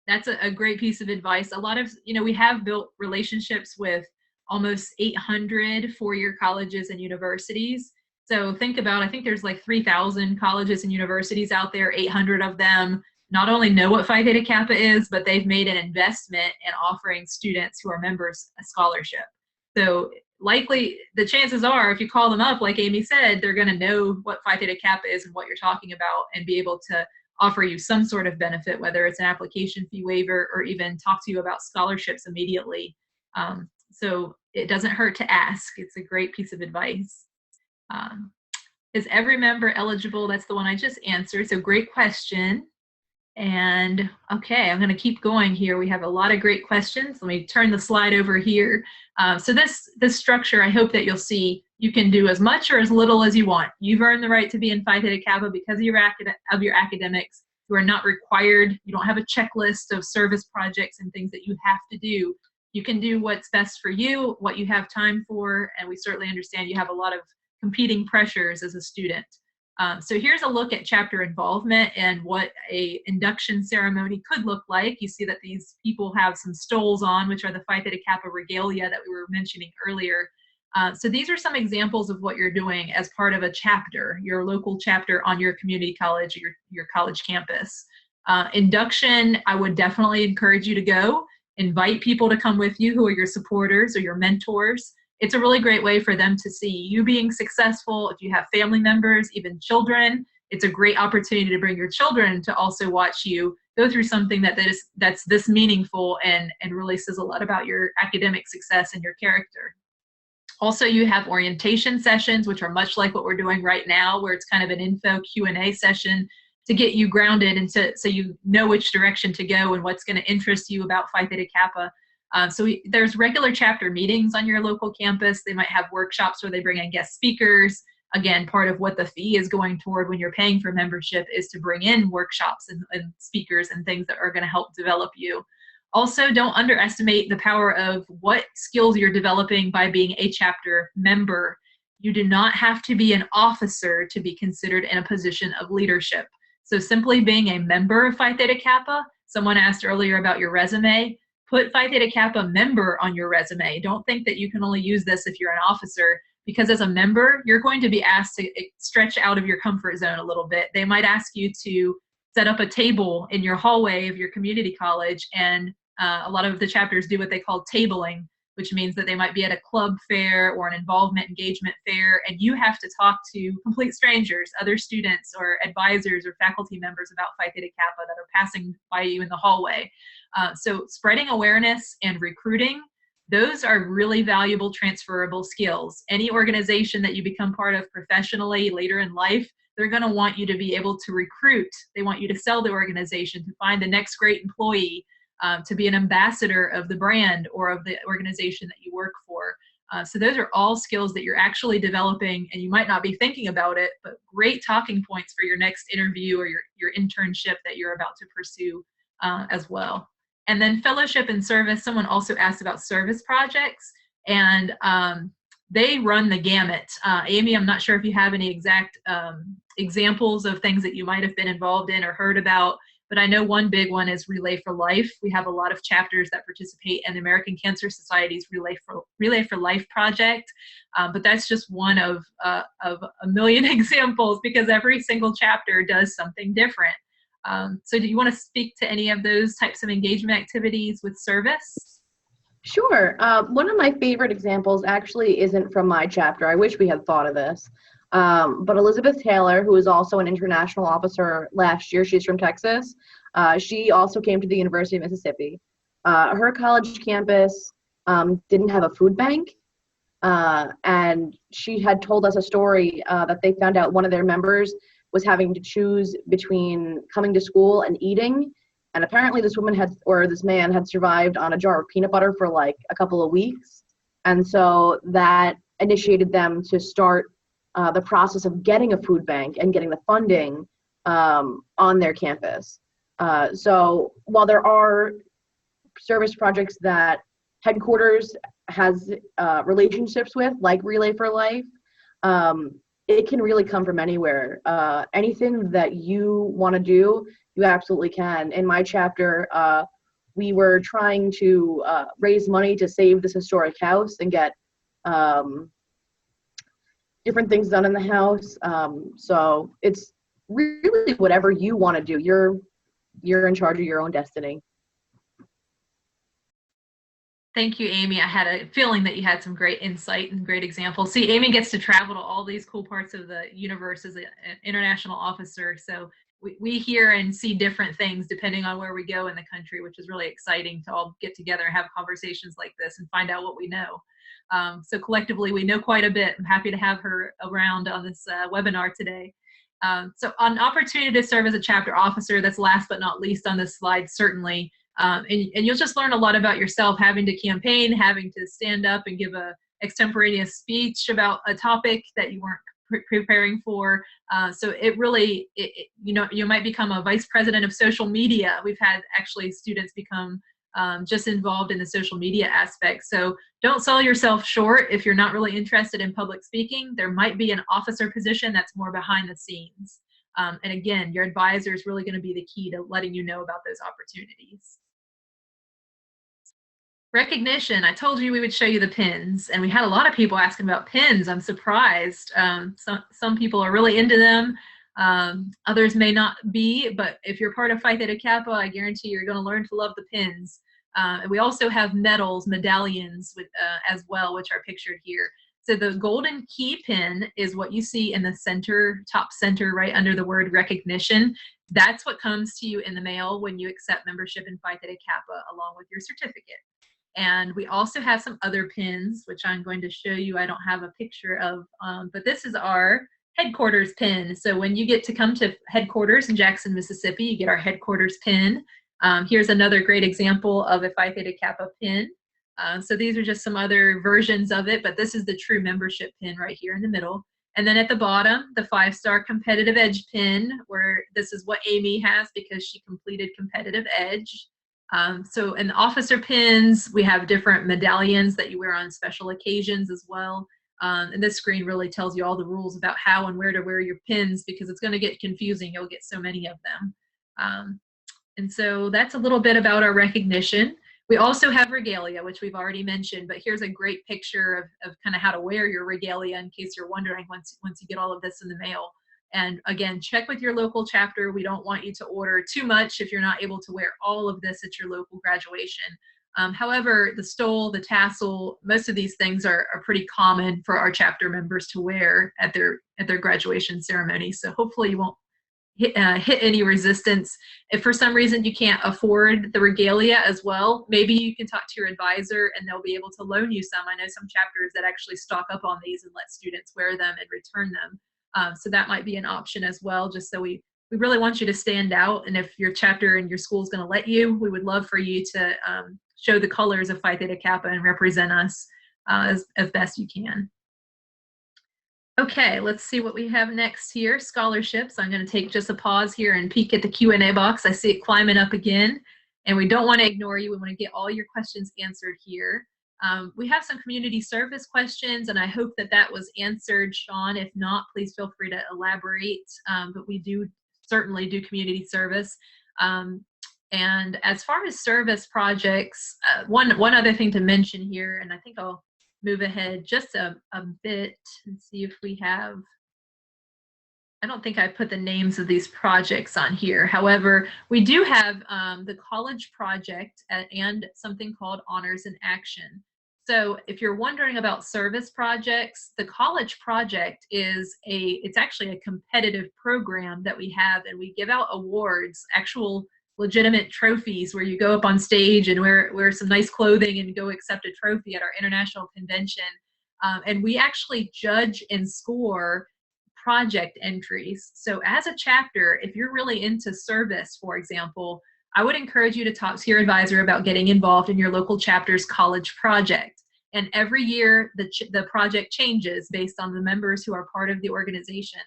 that's a great piece of advice. A lot of, we have built relationships with almost 800 four-year colleges and universities. So think about, I think there's like 3,000 colleges and universities out there. 800 of them not only know what Phi Theta Kappa is, but they've made an investment in offering students who are members a scholarship. So likely the chances are if you call them up, like Amy said, they're going to know what Phi Theta Kappa is and what you're talking about and be able to offer you some sort of benefit, whether it's an application fee waiver or even talk to you about scholarships immediately. So it doesn't hurt to ask. It's a great piece of advice. Is every member eligible? That's the one I just answered. So great question. And okay, I'm going to keep going here. We have a lot of great questions. Let me turn the slide over here. So this structure, I hope that you'll see you can do as much or as little as you want. You've earned the right to be in Phi Theta Kappa because of your academics. You are not required. You don't have a checklist of service projects and things that you have to do. You can do what's best for you, what you have time for, and we certainly understand you have a lot of competing pressures as a student. So here's a look at chapter involvement and what a induction ceremony could look like. You see that these people have some stoles on, which are the Phi Theta Kappa regalia that we were mentioning earlier. So these are some examples of what you're doing as part of a chapter, your local chapter on your community college, your college campus. Induction, I would definitely encourage you to go. Invite people to come with you who are your supporters or your mentors. It's a really great way for them to see you being successful. If you have family members, even children, it's a great opportunity to bring your children to also watch you go through something that's this meaningful and really says a lot about your academic success and your character. Also, you have orientation sessions, which are much like what we're doing right now, where it's kind of an info Q&A session to get you grounded and so you know which direction to go and what's going to interest you about Phi Theta Kappa. There's regular chapter meetings on your local campus. They might have workshops where they bring in guest speakers. Again, part of what the fee is going toward when you're paying for membership is to bring in workshops and speakers and things that are going to help develop you. Also, don't underestimate the power of what skills you're developing by being a chapter member. You do not have to be an officer to be considered in a position of leadership. So simply being a member of Phi Theta Kappa, someone asked earlier about your resume, put Phi Theta Kappa member on your resume. Don't think that you can only use this if you're an officer, because as a member, you're going to be asked to stretch out of your comfort zone a little bit. They might ask you to set up a table in your hallway of your community college, and a lot of the chapters do what they call tabling, which means that they might be at a club fair or an involvement engagement fair, and you have to talk to complete strangers, other students or advisors or faculty members about Phi Theta Kappa that are passing by you in the hallway. So spreading awareness and recruiting, those are really valuable transferable skills. Any organization that you become part of professionally later in life, they're going to want you to be able to recruit. They want you to sell the organization, to find the next great employee, to be an ambassador of the brand or of the organization that you work for. So those are all skills that you're actually developing, and you might not be thinking about it, but great talking points for your next interview or your internship that you're about to pursue as well. And then fellowship and service, someone also asked about service projects, and they run the gamut. Amy, I'm not sure if you have any exact examples of things that you might have been involved in or heard about, but I know one big one is Relay for Life. We have a lot of chapters that participate in the American Cancer Society's Relay for Life project, but that's just one of a million examples, because every single chapter does something different. So do you want to speak to any of those types of engagement activities with service? Sure. One of my favorite examples actually isn't from my chapter. I wish we had thought of this. But Elizabeth Taylor, who is also an international officer last year, she's from Texas. She also came to the University of Mississippi. Her college campus didn't have a food bank. And she had told us a story that they found out one of their members was having to choose between coming to school and eating. And apparently this man had survived on a jar of peanut butter for like a couple of weeks. And so that initiated them to start the process of getting a food bank and getting the funding on their campus. So while there are service projects that headquarters has relationships with, like Relay for Life, it can really come from anywhere. Anything that you want to do, you absolutely can. In my chapter, we were trying to raise money to save this historic house and get different things done in the house. So it's really whatever you want to do. You're in charge of your own destiny. Thank you, Amy. I had a feeling that you had some great insight and great examples. See, Amy gets to travel to all these cool parts of the universe as an international officer. So we hear and see different things depending on where we go in the country, which is really exciting to all get together and have conversations like this and find out what we know. So collectively, we know quite a bit. I'm happy to have her around on this webinar today. So an opportunity to serve as a chapter officer, that's last but not least on this slide, certainly. And you'll just learn a lot about yourself, having to campaign, having to stand up and give a extemporaneous speech about a topic that you weren't preparing for. So it really, you might become a vice president of social media. We've had actually students become just involved in the social media aspect. So don't sell yourself short if you're not really interested in public speaking. There might be an officer position that's more behind the scenes. And again, your advisor is really going to be the key to letting you know about those opportunities. Recognition. I told you we would show you the pins, and we had a lot of people asking about pins. I'm surprised. Some people are really into them. Others may not be, but if you're part of Phi Theta Kappa, I guarantee you're going to learn to love the pins. And we also have medallions as well, which are pictured here. So the golden key pin is what you see in the center, top center, right under the word recognition. That's what comes to you in the mail when you accept membership in Phi Theta Kappa along with your certificate. And we also have some other pins, which I'm going to show you. I don't have a picture of, but this is our headquarters pin. So when you get to come to headquarters in Jackson, Mississippi, you get our headquarters pin. Here's another great example of a Phi Theta Kappa pin. So these are just some other versions of it, but this is the true membership pin right here in the middle. And then at the bottom, the 5-star competitive edge pin, where this is what Amy has because she completed competitive edge. So in the officer pins, we have different medallions that you wear on special occasions as well. And this screen really tells you all the rules about how and where to wear your pins, because it's going to get confusing. You'll get so many of them. And so that's a little bit about our recognition. We also have regalia, which we've already mentioned, but here's a great picture of kind of how to wear your regalia in case you're wondering once you get all of this in the mail. And again, check with your local chapter. We don't want you to order too much if you're not able to wear all of this at your local graduation. However, the stole, the tassel, most of these things are pretty common for our chapter members to wear at their graduation ceremony. So hopefully you won't hit any resistance. If for some reason you can't afford the regalia as well, maybe you can talk to your advisor and they'll be able to loan you some. I know some chapters that actually stock up on these and let students wear them and return them. So that might be an option as well, just so we really want you to stand out. And if your chapter and your school is going to let you, we would love for you to show the colors of Phi Theta Kappa and represent us as best you can. Okay, let's see what we have next here. Scholarships. I'm going to take just a pause here and peek at the Q&A box. I see it climbing up again. and we don't want to ignore you. We want to get all your questions answered here. We have some community service questions, and I hope that that was answered, Sean. If not, please feel free to elaborate, but we do certainly do community service. And as far as service projects, one other thing to mention here, and I think I'll move ahead just a bit and see if we have, I don't think I put the names of these projects on here. However, we do have the college project and something called Honors in Action. So if you're wondering about service projects, the college project it's actually a competitive program that we have, and we give out awards, actual legitimate trophies where you go up on stage and wear some nice clothing and go accept a trophy at our international convention. And we actually judge and score project entries. So as a chapter, if you're really into service, for example, I would encourage you to talk to your advisor about getting involved in your local chapter's college project. And every year, the project changes based on the members who are part of the organization.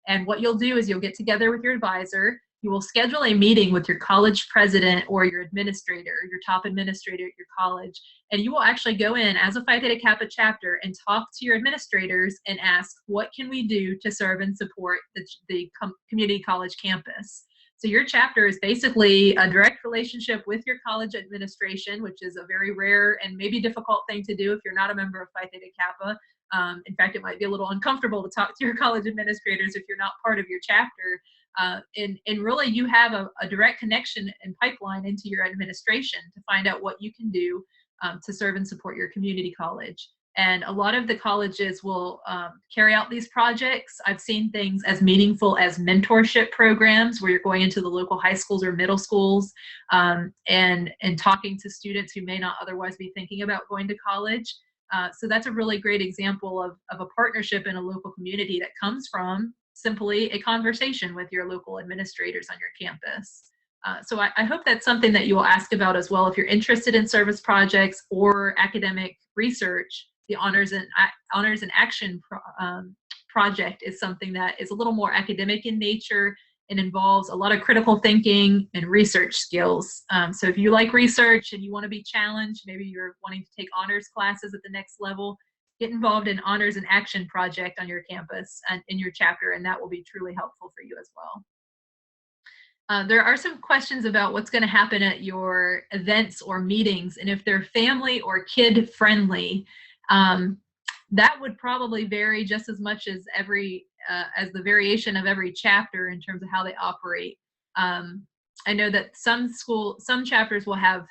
And what you'll do is you'll get together with your advisor. You will schedule a meeting with your college president or your administrator, your top administrator at your college, and you will actually go in as a Phi Theta Kappa chapter and talk to your administrators and ask, what can we do to serve and support the community college campus? So your chapter is basically a direct relationship with your college administration, which is a very rare and maybe difficult thing to do if you're not a member of Phi Theta Kappa. In fact, it might be a little uncomfortable to talk to your college administrators if you're not part of your chapter. And really, you have a direct connection and pipeline into your administration to find out what you can do to serve and support your community college. And a lot of the colleges will carry out these projects. I've seen things as meaningful as mentorship programs where you're going into the local high schools or middle schools and talking to students who may not otherwise be thinking about going to college. So that's a really great example of a partnership in a local community that comes from simply a conversation with your local administrators on your campus. So I hope that's something that you will ask about as well. If you're interested in service projects or academic research, the Honors and Action project is something that is a little more academic in nature and involves a lot of critical thinking and research skills. So if you like research and you want to be challenged, maybe you're wanting to take honors classes at the next level, get involved in Honors and Action project on your campus and in your chapter, and that will be truly helpful for you as well. There are some questions about what's going to happen at your events or meetings, and if they're family or kid friendly, that would probably vary just as much as as the variation of every chapter in terms of how they operate. I know that some chapters will have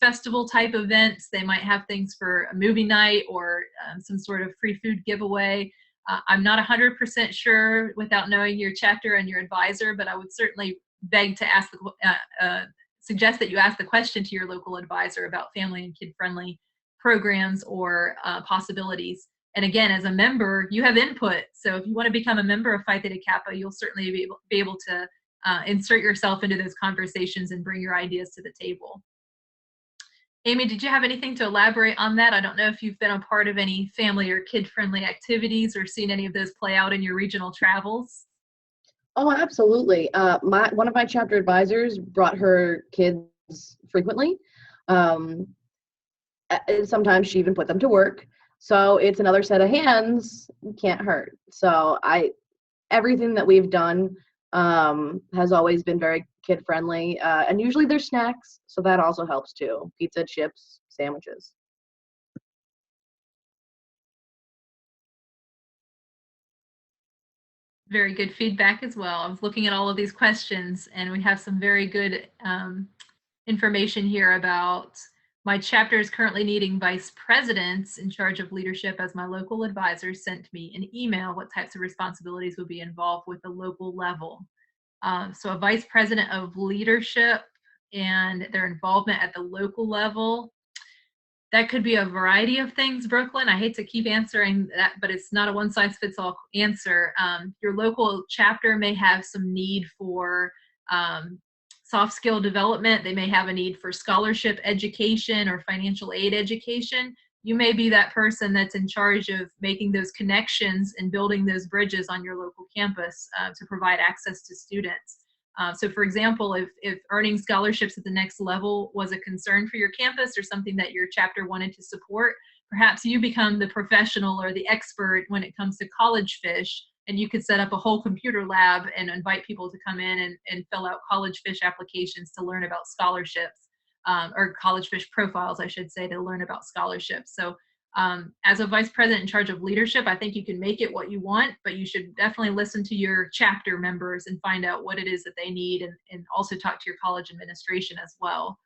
festival type events. They might have things for a movie night or some sort of free food giveaway. I'm not 100% sure without knowing your chapter and your advisor, but I would certainly beg to suggest that you ask the question to your local advisor about family and kid-friendly programs or possibilities. And again, as a member, you have input. So if you want to become a member of Phi Theta Kappa, you'll certainly be able to insert yourself into those conversations and bring your ideas to the table. Amy, did you have anything to elaborate on that? I don't know if you've been a part of any family or kid-friendly activities or seen any of those play out in your regional travels. Oh, absolutely. One of my chapter advisors brought her kids frequently. Sometimes she even put them to work. So it's another set of hands, can't hurt. So everything that we've done has always been very kid friendly. And usually there's snacks, so that also helps too. Pizza, chips, sandwiches. Very good feedback as well. I was looking at all of these questions, and we have some very good information here about my chapter is currently needing vice presidents in charge of leadership, as my local advisor sent me an email what types of responsibilities would be involved with the local level. So a vice president of leadership and their involvement at the local level. That could be a variety of things, Brooklyn. I hate to keep answering that, but it's not a one-size-fits-all answer. Your local chapter may have some need for soft skill development. They may have a need for scholarship education or financial aid education. You may be that person that's in charge of making those connections and building those bridges on your local campus to provide access to students. So for example, if earning scholarships at the next level was a concern for your campus or something that your chapter wanted to support, perhaps you become the professional or the expert when it comes to college fish, and you could set up a whole computer lab and invite people to come in and fill out college fish applications to learn about scholarships, or college fish profiles, I should say, to learn about scholarships. So as a vice president in charge of leadership, I think you can make it what you want, but you should definitely listen to your chapter members and find out what it is that they need, and also talk to your college administration as well.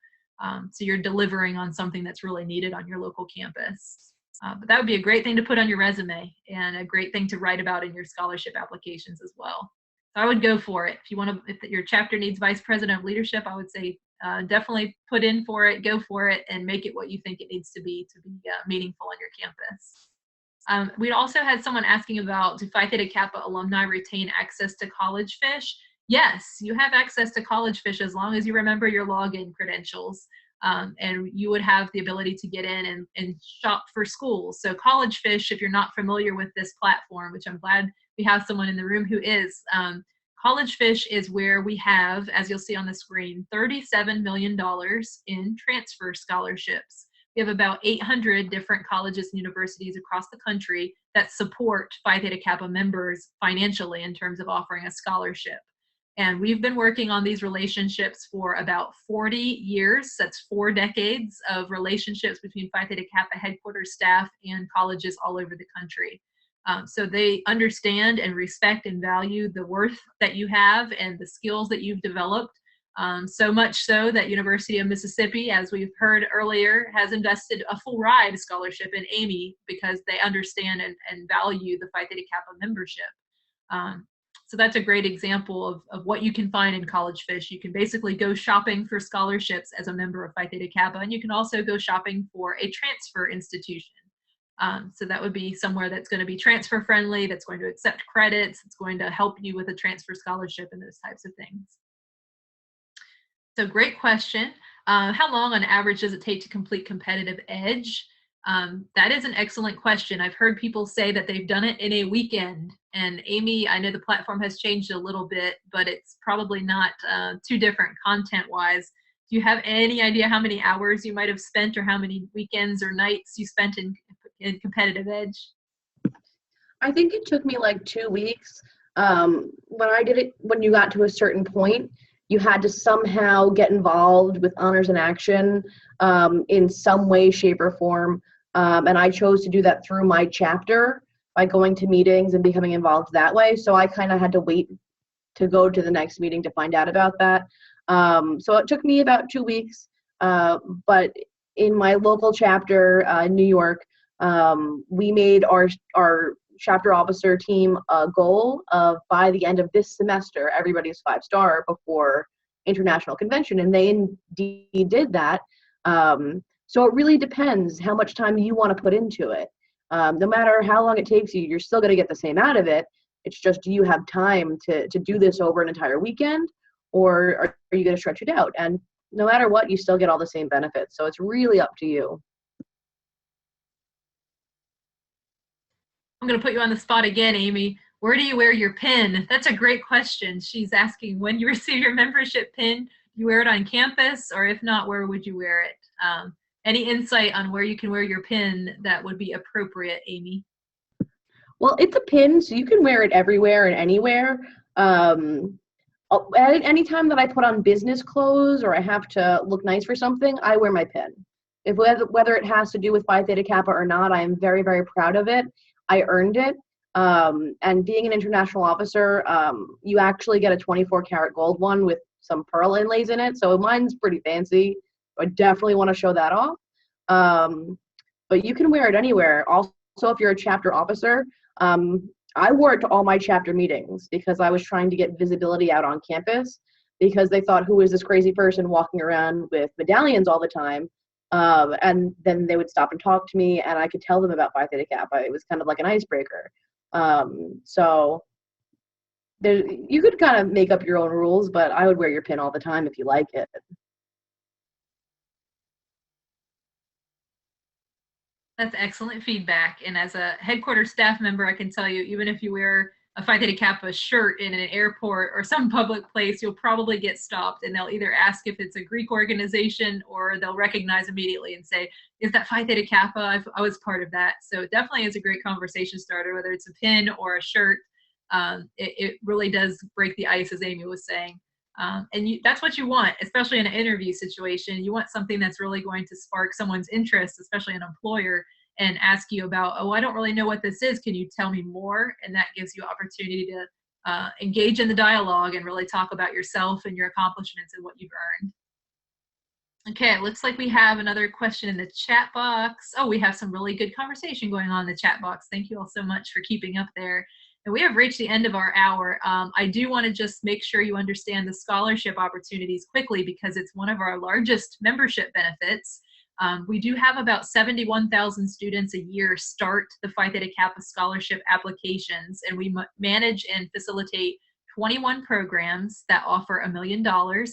So you're delivering on something that's really needed on your local campus. But that would be a great thing to put on your resume and a great thing to write about in your scholarship applications as well. So I would go for it. If you want to, if your chapter needs vice president of leadership, I would say definitely put in for it, go for it, and make it what you think it needs to be meaningful on your campus. We also had someone asking about, do Phi Theta Kappa alumni retain access to college fish? Yes, you have access to college fish as long as you remember your login credentials. And you would have the ability to get in and shop for schools. So college fish, if you're not familiar with this platform, which I'm glad we have someone in the room who is, college fish is where we have, as you'll see on the screen, $37 million in transfer scholarships. We have about 800 different colleges and universities across the country that support Phi Theta Kappa members financially in terms of offering a scholarship. And we've been working on these relationships for about 40 years. That's 4 decades of relationships between Phi Theta Kappa headquarters staff and colleges all over the country. So they understand and respect and value the worth that you have and the skills that you've developed. So much so that University of Mississippi, as we've heard earlier, has invested a full ride scholarship in Amy because they understand and value the Phi Theta Kappa membership. So that's a great example of what you can find in college fish. You can basically go shopping for scholarships as a member of Phi Theta Kappa, and you can also go shopping for a transfer institution. So that would be somewhere that's going to be transfer friendly, that's going to accept credits, it's going to help you with a transfer scholarship and those types of things. So great question. How long on average does it take to complete competitive edge? That is an excellent question. I've heard people say that they've done it in a weekend. And Amy, I know the platform has changed a little bit, but it's probably not too different content-wise. Do you have any idea how many hours you might have spent or how many weekends or nights you spent in competitive edge? I think it took me like 2 weeks. When I did it, when you got to a certain point, you had to somehow get involved with honors and action in some way, shape, or form. And I chose to do that through my chapter by going to meetings and becoming involved that way. So I kind of had to wait to go to the next meeting to find out about that. So it took me about 2 weeks. But in my local chapter in New York, we made our chapter officer team a goal of by the end of this semester, everybody's 5-star before international convention, and they indeed did that. So it really depends how much time you want to put into it. No matter how long it takes you, you're still going to get the same out of it. It's just, do you have time to do this over an entire weekend, or are you going to stretch it out? And no matter what, you still get all the same benefits. So it's really up to you. I'm going to put you on the spot again, Amy. Where do you wear your pin? That's a great question. She's asking, when you receive your membership pin, do you wear it on campus, or if not, where would you wear it? Any insight on where you can wear your pin that would be appropriate, Amy? Well, it's a pin, so you can wear it everywhere and anywhere. Any time that I put on business clothes or I have to look nice for something, I wear my pin. Whether it has to do with Phi Theta Kappa or not, I am very, very proud of it. I earned it. And being an international officer, you actually get a 24-karat gold one with some pearl inlays in it. So mine's pretty fancy. I definitely want to show that off. But you can wear it anywhere. Also, if you're a chapter officer, I wore it to all my chapter meetings because I was trying to get visibility out on campus, because they thought, who is this crazy person walking around with medallions all the time? And then they would stop and talk to me, and I could tell them about Phi Theta Kappa. It was kind of like an icebreaker. So you could kind of make up your own rules, but I would wear your pin all the time if you like it. That's excellent feedback. And as a headquarters staff member, I can tell you, even if you wear a Phi Theta Kappa shirt in an airport or some public place, you'll probably get stopped, and they'll either ask if it's a Greek organization, or they'll recognize immediately and say, is that Phi Theta Kappa? I was part of that. So it definitely is a great conversation starter, whether it's a pin or a shirt. It really does break the ice, as Amy was saying. And that's what you want, especially in an interview situation. You want something that's really going to spark someone's interest, especially an employer, and ask you about, oh, I don't really know what this is. Can you tell me more? And that gives you opportunity to engage in the dialogue and really talk about yourself and your accomplishments and what you've earned. Okay, it looks like we have another question in the chat box. Oh, we have some really good conversation going on in the chat box. Thank you all so much for keeping up there. And we have reached the end of our hour. I do want to just make sure you understand the scholarship opportunities quickly, because it's one of our largest membership benefits. We do have about 71,000 students a year start the Phi Theta Kappa scholarship applications, and we manage and facilitate 21 programs that offer $1 million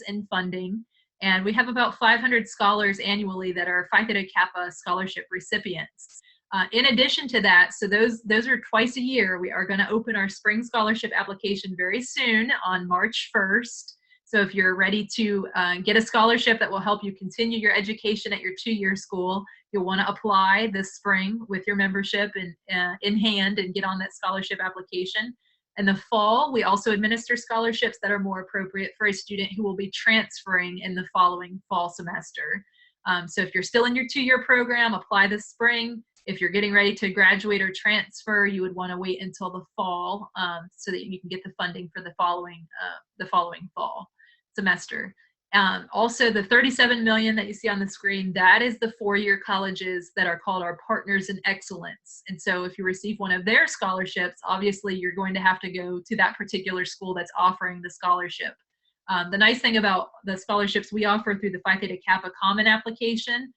in funding. And we have about 500 scholars annually that are Phi Theta Kappa scholarship recipients. In addition to that, so those are twice a year. We are going to open our spring scholarship application very soon on March 1st. So if you're ready to get a scholarship that will help you continue your education at your 2-year school, you'll want to apply this spring with your membership in hand and get on that scholarship application. In the fall, we also administer scholarships that are more appropriate for a student who will be transferring in the following fall semester. So if you're still in your 2-year program, apply this spring. If you're getting ready to graduate or transfer, you would want to wait until the fall so that you can get the funding for the following fall semester. Also, the $37 million that you see on the screen, that is the 4-year colleges that are called our Partners in Excellence. And so if you receive one of their scholarships, obviously you're going to have to go to that particular school that's offering the scholarship. The nice thing about the scholarships we offer through the Phi Theta Kappa Common application,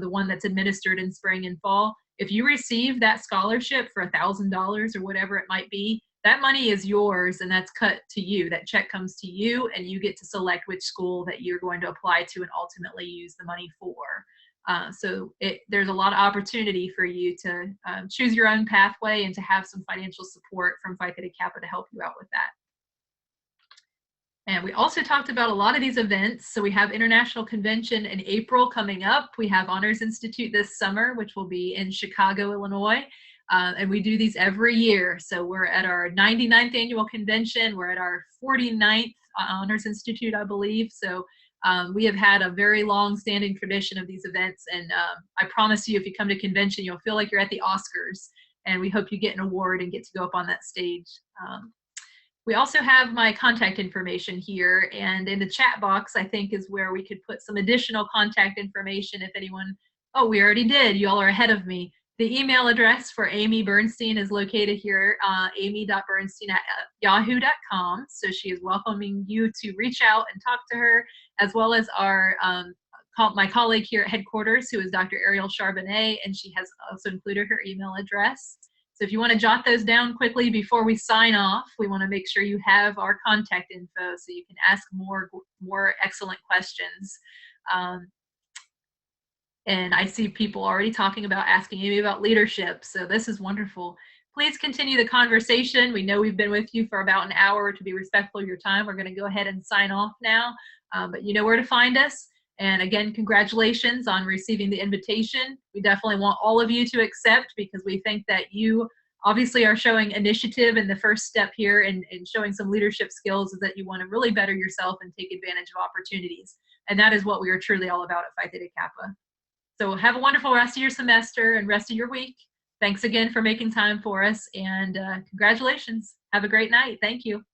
the one that's administered in spring and fall, if you receive that scholarship for $1,000 or whatever it might be, that money is yours, and that's cut to you. That check comes to you, and you get to select which school that you're going to apply to and ultimately use the money for. So there's a lot of opportunity for you to choose your own pathway and to have some financial support from Phi Theta Kappa to help you out with that. And we also talked about a lot of these events. So we have International Convention in April coming up. We have Honors Institute this summer, which will be in Chicago, Illinois. And we do these every year. So we're at our 99th annual convention. We're at our 49th Honors Institute, I believe. So we have had a very long-standing tradition of these events. And I promise you, if you come to convention, you'll feel like you're at the Oscars. And we hope you get an award and get to go up on that stage. We also have my contact information here, and in the chat box, I think, is where we could put some additional contact information if anyone, oh, we already did, you all are ahead of me. The email address for Amy Bernstein is located here, amy.bernstein@yahoo.com, so she is welcoming you to reach out and talk to her, as well as our my colleague here at headquarters, who is Dr. Ariel Charbonnet, and she has also included her email address. So if you want to jot those down quickly before we sign off, we want to make sure you have our contact info so you can ask more excellent questions. And I see people already talking about asking Amy about leadership, so this is wonderful. Please continue the conversation. We know we've been with you for about an hour. To be respectful of your time, we're going to go ahead and sign off now, but you know where to find us. And again, congratulations on receiving the invitation. We definitely want all of you to accept, because we think that you obviously are showing initiative, and the first step here in showing some leadership skills is that you want to really better yourself and take advantage of opportunities. And that is what we are truly all about at Phi Theta Kappa. So have a wonderful rest of your semester and rest of your week. Thanks again for making time for us, and congratulations. Have a great night. Thank you.